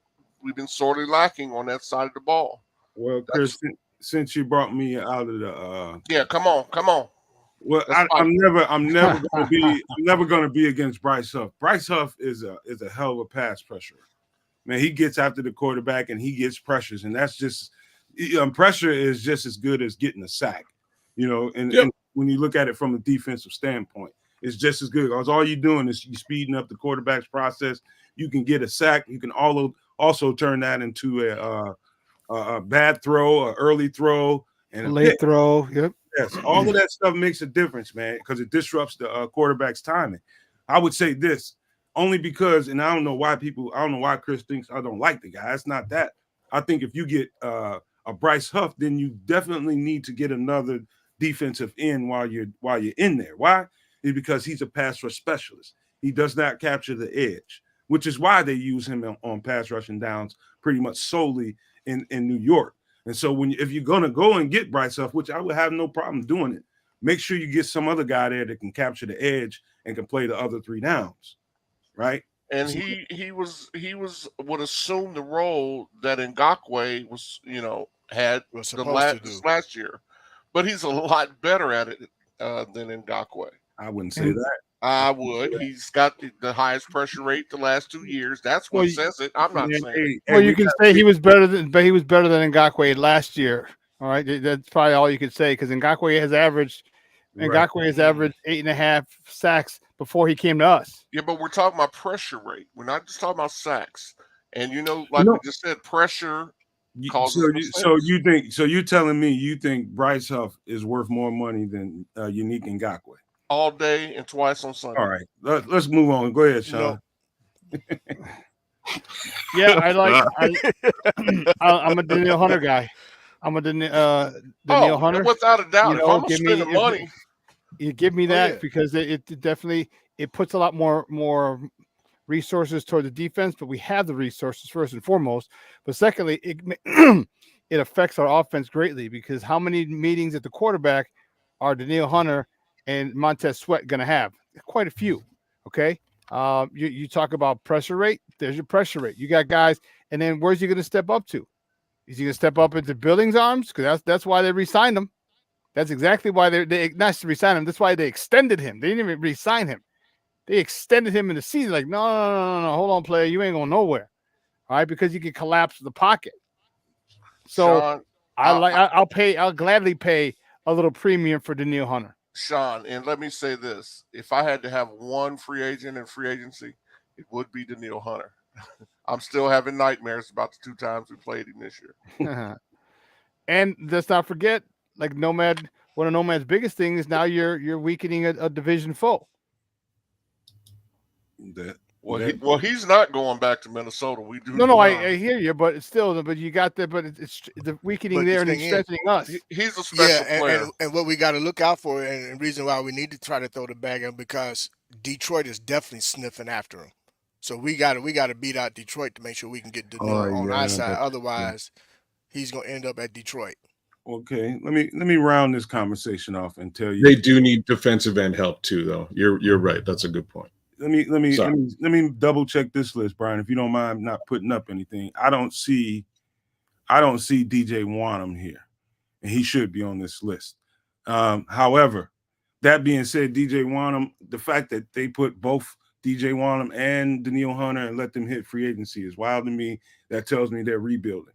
sorely lacking on that side of the ball. Well, Chris, since you brought me out of the come on. Well, I'm never going to be against Bryce Huff. Bryce Huff is a hell of a pass pressure. Man, he gets after the quarterback and he gets pressures, and that's just pressure is just as good as getting a sack, and when you look at it from a defensive standpoint, it's just as good because all you're doing is you're speeding up the quarterback's process. You can get a sack. You can also turn that into a bad throw, an early throw, and a late throw. Yep. Yes, all of that stuff makes a difference, man, because it disrupts the quarterback's timing. I would say this. Only because, and I don't know why Chris thinks I don't like the guy. It's not that. I think if you get a Bryce Huff, then you definitely need to get another defensive end while you're in there. Why? It's because he's a pass rush specialist. He does not capture the edge, which is why they use him on pass rushing downs pretty much solely in New York. And so if you're going to go and get Bryce Huff, which I would have no problem doing it, make sure you get some other guy there that can capture the edge and can play the other 3 downs. Right. and he would assume the role that Ngakwe was, had Was the supposed to do. last year, but he's a lot better at it than Ngakwe. I wouldn't say that. I would. He's got the highest pressure rate the last 2 years. That's what Well, says it. I'm not saying it. Well, you can say he was better than Ngakoue last year. All right, that's probably all you could say because Ngakoue has averaged 8.5 sacks before he came to us. Yeah, but we're talking about pressure rate. We're not just talking about sacks. And we just said, pressure causes mistakes. So you're telling me you think Bryce Huff is worth more money than Unique Ngakoue? All day and twice on Sunday. All right, let's move on. Go ahead, Shawn. Yeah, I'm a Danielle Hunter guy. I'm a Danielle Hunter. Without a doubt. If I'm spending money, you give me that because it definitely puts a lot more resources toward the defense, but we have the resources first and foremost. But secondly, it affects our offense greatly because how many meetings at the quarterback are Danielle Hunter and Montez Sweat going to have? Quite a few. Okay. You talk about pressure rate. There's your pressure rate. You got guys, and then where's he going to step up to? Is he going to step up into Billings' arms? Because that's why they re-signed him. That's exactly why they not to re-sign him. That's why they extended him. They didn't even re-sign him. They extended him in the season. Like, no, hold on, player, you ain't going nowhere. All right, because he can collapse the pocket. So Shawn, I'll gladly pay a little premium for Danielle Hunter. Shawn, and let me say this: if I had to have one free agent in free agency, it would be Danielle Hunter. I'm still having nightmares about the 2 times we played him this year. And let's not forget, like Nomad, one of Nomad's biggest things is now you're weakening a division foe. Well, he's not going back to Minnesota. We do. No, I hear you, but it's still, but you got that, but it's the weakening there and strengthening us. He's a special player. And what we got to look out for, and the reason why we need to try to throw the bag in, because Detroit is definitely sniffing after him. So we got to beat out Detroit to make sure we can get on our side. Otherwise, he's going to end up at Detroit. Okay, let me round this conversation off and tell you they do need defensive end help too, though. You're right. That's a good point. Let me double check this list, Brian, if you don't mind not putting up anything. I don't see DJ Wanham here, and he should be on this list. However, that being said, DJ Wanham, the fact that they put both DJ Wanham and Danielle Hunter and let them hit free agency is wild to me. That tells me they're rebuilding.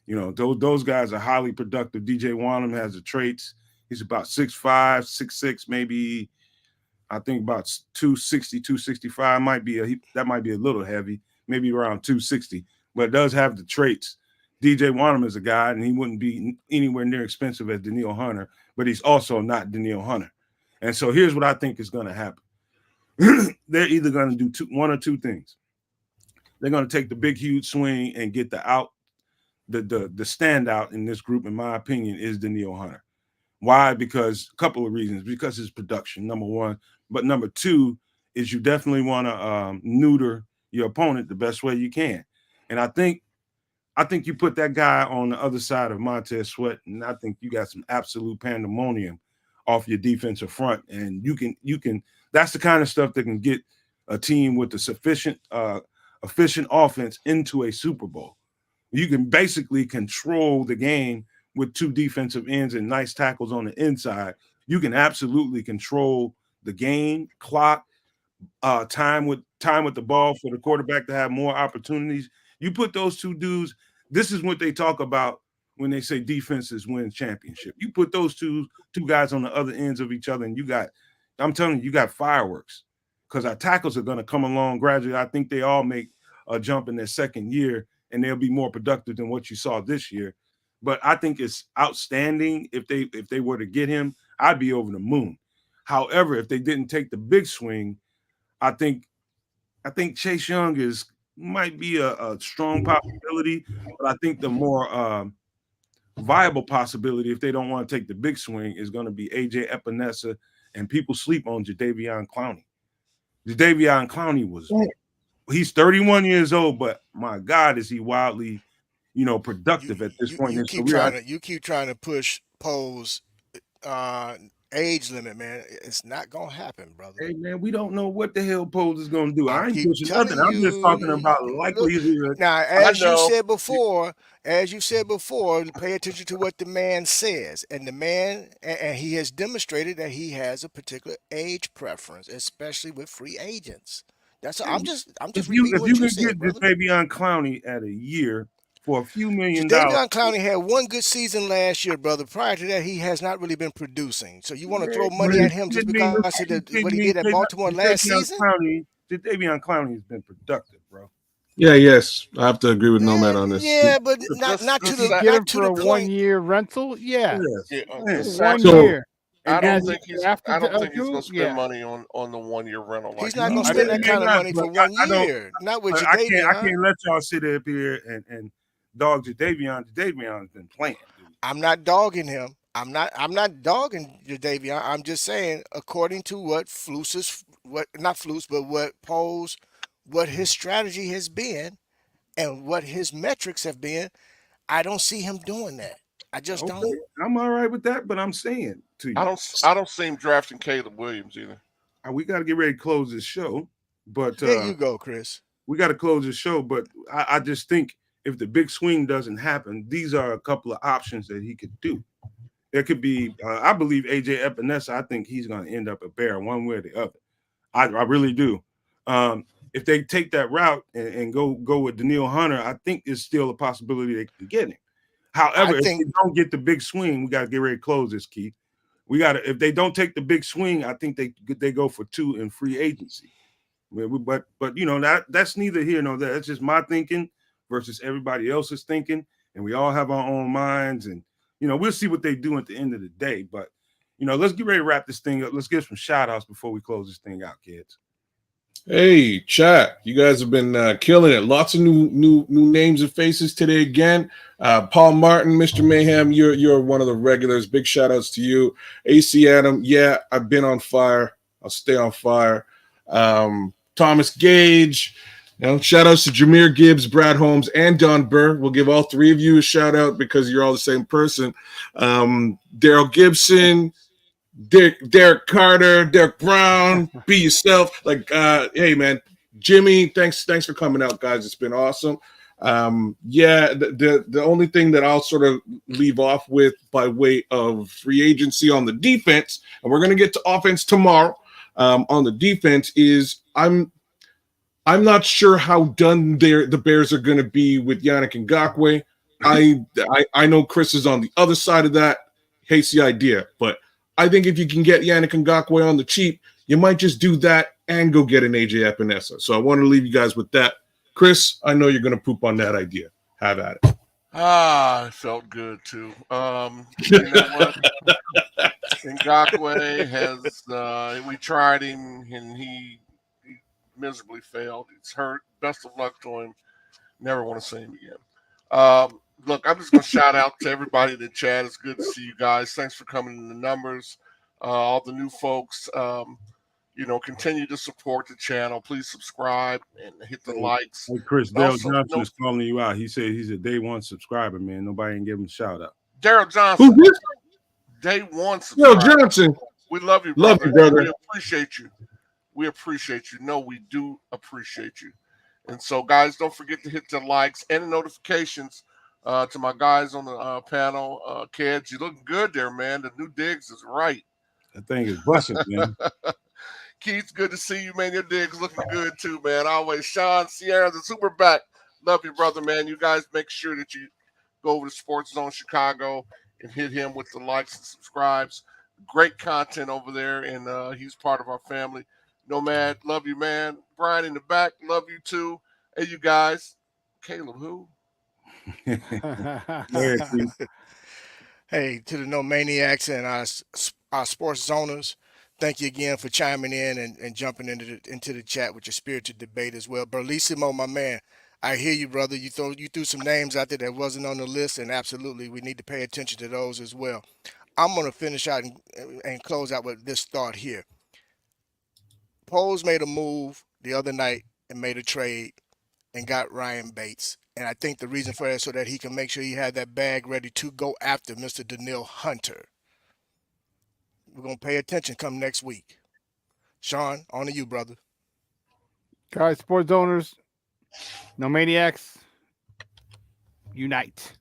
Those guys are highly productive. DJ Wanham has the traits. He's about 6'5", 6'6", maybe. I think about 260, 265 that might be a little heavy, maybe around 260, but it does have the traits. DJ Wanham is a guy, and he wouldn't be anywhere near expensive as Danielle Hunter, but he's also not Danielle Hunter. And so here's what I think is going to happen. They're either going to do one or two things. They're going to take the big, huge swing and get the standout in this group, in my opinion, is Danielle Hunter. Why? Because a couple of reasons. Because his production, number one. But number two is you definitely want to neuter your opponent the best way you can. And I think you put that guy on the other side of Montez Sweat, and I think you got some absolute pandemonium off your defensive front. And you can that's the kind of stuff that can get a team with the sufficient efficient offense into a Super Bowl. You can basically control the game with 2 defensive ends and nice tackles on the inside. You can absolutely control the game, clock, time with the ball for the quarterback to have more opportunities. You put those 2 dudes, this is what they talk about when they say defenses win championship. You put those two guys on the other ends of each other, and I'm telling you got fireworks, because our tackles are going to come along gradually. I think they all make a jump in their second year, and they'll be more productive than what you saw this year. But I think it's outstanding. If they were to get him, I'd be over the moon. However, if they didn't take the big swing, I think Chase Young might be a strong possibility. But I think the more viable possibility, if they don't want to take the big swing, is going to be AJ Epinesa, and people sleep on Jadeveon Clowney. Jadeveon Clowney he's 31 years old, but my God, is he wildly productive at this point in his career. You keep trying to push Poe's age limit, man. It's not gonna happen, brother. Hey man, we don't know what the hell Pose is gonna do. I I ain't keep pushing telling nothing. I'm just talking you. about Look likelihood. now, I know. as you said before, pay attention to what the man says, and the man, and he has demonstrated that he has a particular age preference, especially with free agents. I'm just repeating If what you you can get said, this brother. Jadeveon Clowney at a year for a few $1,000,000, Jadeveon Clowney had one good season last year, brother. Prior to that, he has not really been producing. So you want to throw are money you at him just kidding me? because of what he did at Baltimore last season? Jadeveon Clowney has been productive, bro. Yeah, yes, I have to agree with Nomad on this. Yeah, but This, not to this, You the sa- get him not to for the a point. 1-year rental? Yeah. Yes, yeah, man. this One Saturday. So year. I And don't then think he's. after I don't think he's two, gonna spend money on the 1 year rental He's like not going to I spend didn't that Maybe kind of not, money but for 1 don't. year. Not with I Jadeveon. can't let y'all sit up here and dog Jadeveon. Jadeveon's been playing, dude. I'm not dogging him. I'm not dogging Jadeveon. I'm just saying, according to what what not Flus, but what Pose, what his strategy has been, and what his metrics have been, I don't see him doing that. I just Okay, don't. I'm all right with that, but I'm saying to I you, don't. I don't see him drafting Caleb Williams either. we got to get ready to close this show. But There you go, Chris. we got to close the show. But I just think if the big swing doesn't happen, these are a couple of options that he could do. There could be, I believe AJ Epinesa. I think he's going to end up a Bear one way or the other. I really do. If they take that route and go with Daniil Hunter, I think there's still a possibility they can get him. I However, if they think don't get the big swing, we got to get ready to close this, Keith. We got to, if they don't take the big swing, I think they go for 2 in free agency. But you know that's neither here nor there. That's just my thinking versus everybody else's thinking, and we all have our own minds, and you know we'll see what they do at the end of the day. But you know, let's get ready to wrap this thing up. Let's get some shout outs before we close this thing out, kids. Hey, chat! You guys have been killing it. Lots of new names and faces today again. Paul Martin, Mr. Mayhem, you're one of the regulars. Big shout outs to you. AC Adam, yeah, I've been on fire. I'll stay on fire. Thomas Gage, shout outs to Jameer Gibbs, Brad Holmes, and Don Burr. We'll give all three of you a shout out because you're all the same person. Daryl Gibson, Derek Carter, Derek Brown, be yourself. Hey man, Jimmy, thanks for coming out, guys. It's been awesome. The only thing that I'll sort of leave off with by way of free agency on the defense, and we're gonna get to offense tomorrow. On the defense is I'm not sure how done the Bears are going to be with Yannick Ngakoue. I know Chris is on the other side of that. Hates the idea, but I think if you can get Yannick Ngakoue on the cheap, you might just do that and go get an AJ Epinesa. So I want to leave you guys with that. Chris, I know you're going to poop on that idea. Have at it. It felt good too. You know what? Ngakoue has. We tried him and he miserably failed. It's hurt. Best of luck to him. Never want to see him again. Look, I'm just going to shout out to everybody in the chat. It's good to see you guys. Thanks for coming in the numbers. All the new folks, continue to support the channel. Please subscribe and hit the likes. Hey, Chris, Dale Also, Johnson is calling you out. He said he's a day one subscriber, man. Nobody ain't give him a shout out. Daryl Johnson, Who's this? day one Yo, subscriber. Johnson. We love you, Love brother. you, brother. We appreciate you. We appreciate you. No, we do appreciate you. And so, guys, don't forget to hit the likes and the notifications. To my guys on the panel, Kedz, you looking good there, man. The new digs is right. That thing is busting, man. Keith, good to see you, man. Your digs looking good too, man. Always. Shawn Sierra, the SuperBack. Love you, brother, man. You guys make sure that you go over to Sports Zone Chicago and hit him with the likes and subscribes. Great content over there, and he's part of our family. Nomad, love you, man. Brian in the back, love you too. Hey, you guys. Caleb, who? Hey, to the No Maniacs and our sports zoners, thank you again for chiming in and jumping into the chat with your spirited debate as well. Berlissimo, my man, I hear you, brother. You threw some names out there that wasn't on the list, and absolutely we need to pay attention to those as well. I'm going to finish out and close out with this thought here. Pose made a move the other night and made a trade and got Ryan Bates. And I think the reason for that is so that he can make sure he had that bag ready to go after Mr. Daniil Hunter. We're gonna pay attention come next week. Shawn, on to you, brother. Guys, sports owners, no maniacs, unite.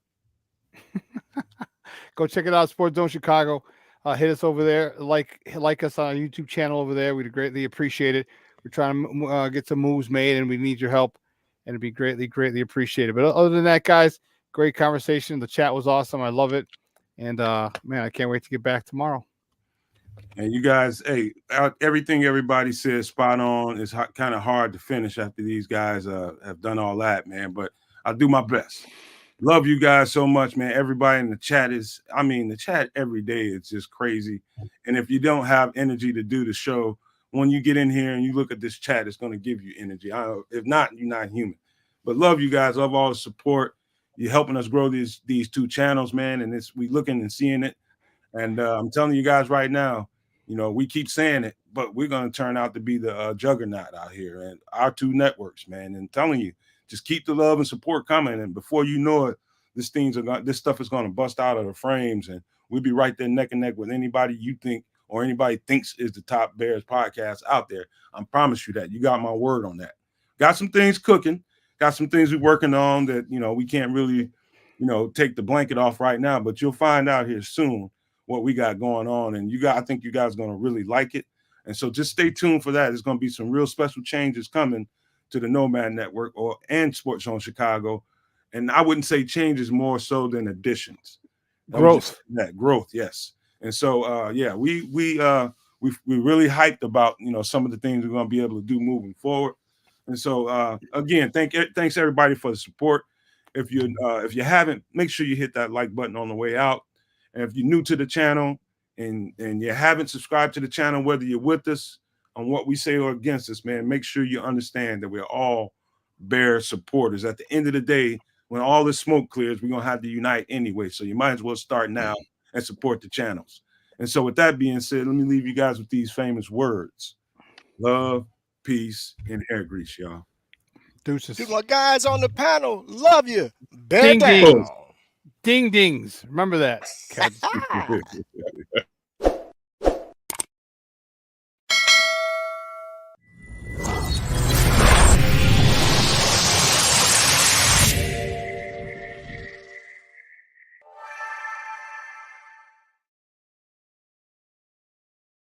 Go check it out, Sports Zone Chicago. Hit us over there, like us on our YouTube channel over there. We'd greatly appreciate it. We're trying to get some moves made, and we need your help, and it'd be greatly appreciated. But other than that, guys, great conversation. The chat was awesome. I love it, and man, I can't wait to get back tomorrow. And you guys, hey, everything everybody says spot on. It's kind of hard to finish after these guys have done all that, man. But I'll do my best. Love you guys so much, man. Everybody in the chat the chat every day is just crazy. And if you don't have energy to do the show, when you get in here and you look at this chat, it's going to give you energy. If not, you're not human. But love you guys. Love all the support. You're helping us grow these two channels, man. And we looking and seeing it. And I'm telling you guys right now, we keep saying it, but we're going to turn out to be the juggernaut out here and our two networks, man. And telling you, just keep the love and support coming. And before you know it, this stuff is going to bust out of the frames, and we'll be right there neck and neck with anybody you think or anybody thinks is the top Bears podcast out there. I promise you that. You got my word on that. Got some things cooking. Got some things we're working on that, we can't really, take the blanket off right now, but you'll find out here soon what we got going on. And I think you guys are going to really like it. And so just stay tuned for that. There's going to be some real special changes coming to the Nomad Network and Sports Zone Chicago. And I wouldn't say changes more so than additions. Growth. Growth, yes. And so, we really hyped about, some of the things we're going to be able to do moving forward. And so, again, thanks everybody for the support. If you haven't, make sure you hit that like button on the way out. And if you're new to the channel and you haven't subscribed to the channel, whether you're with us on what we say or against us, man, make sure you understand that we're all Bear supporters. At the end of the day, when all this smoke clears, we're going to have to unite anyway. So you might as well start now and support the channels. And so with that being said, let me leave you guys with these famous words. Love, peace, and hair grease, y'all. Deuces. To my guys on the panel, love you. Bear Ding, down. ding. Ding dings. Remember that.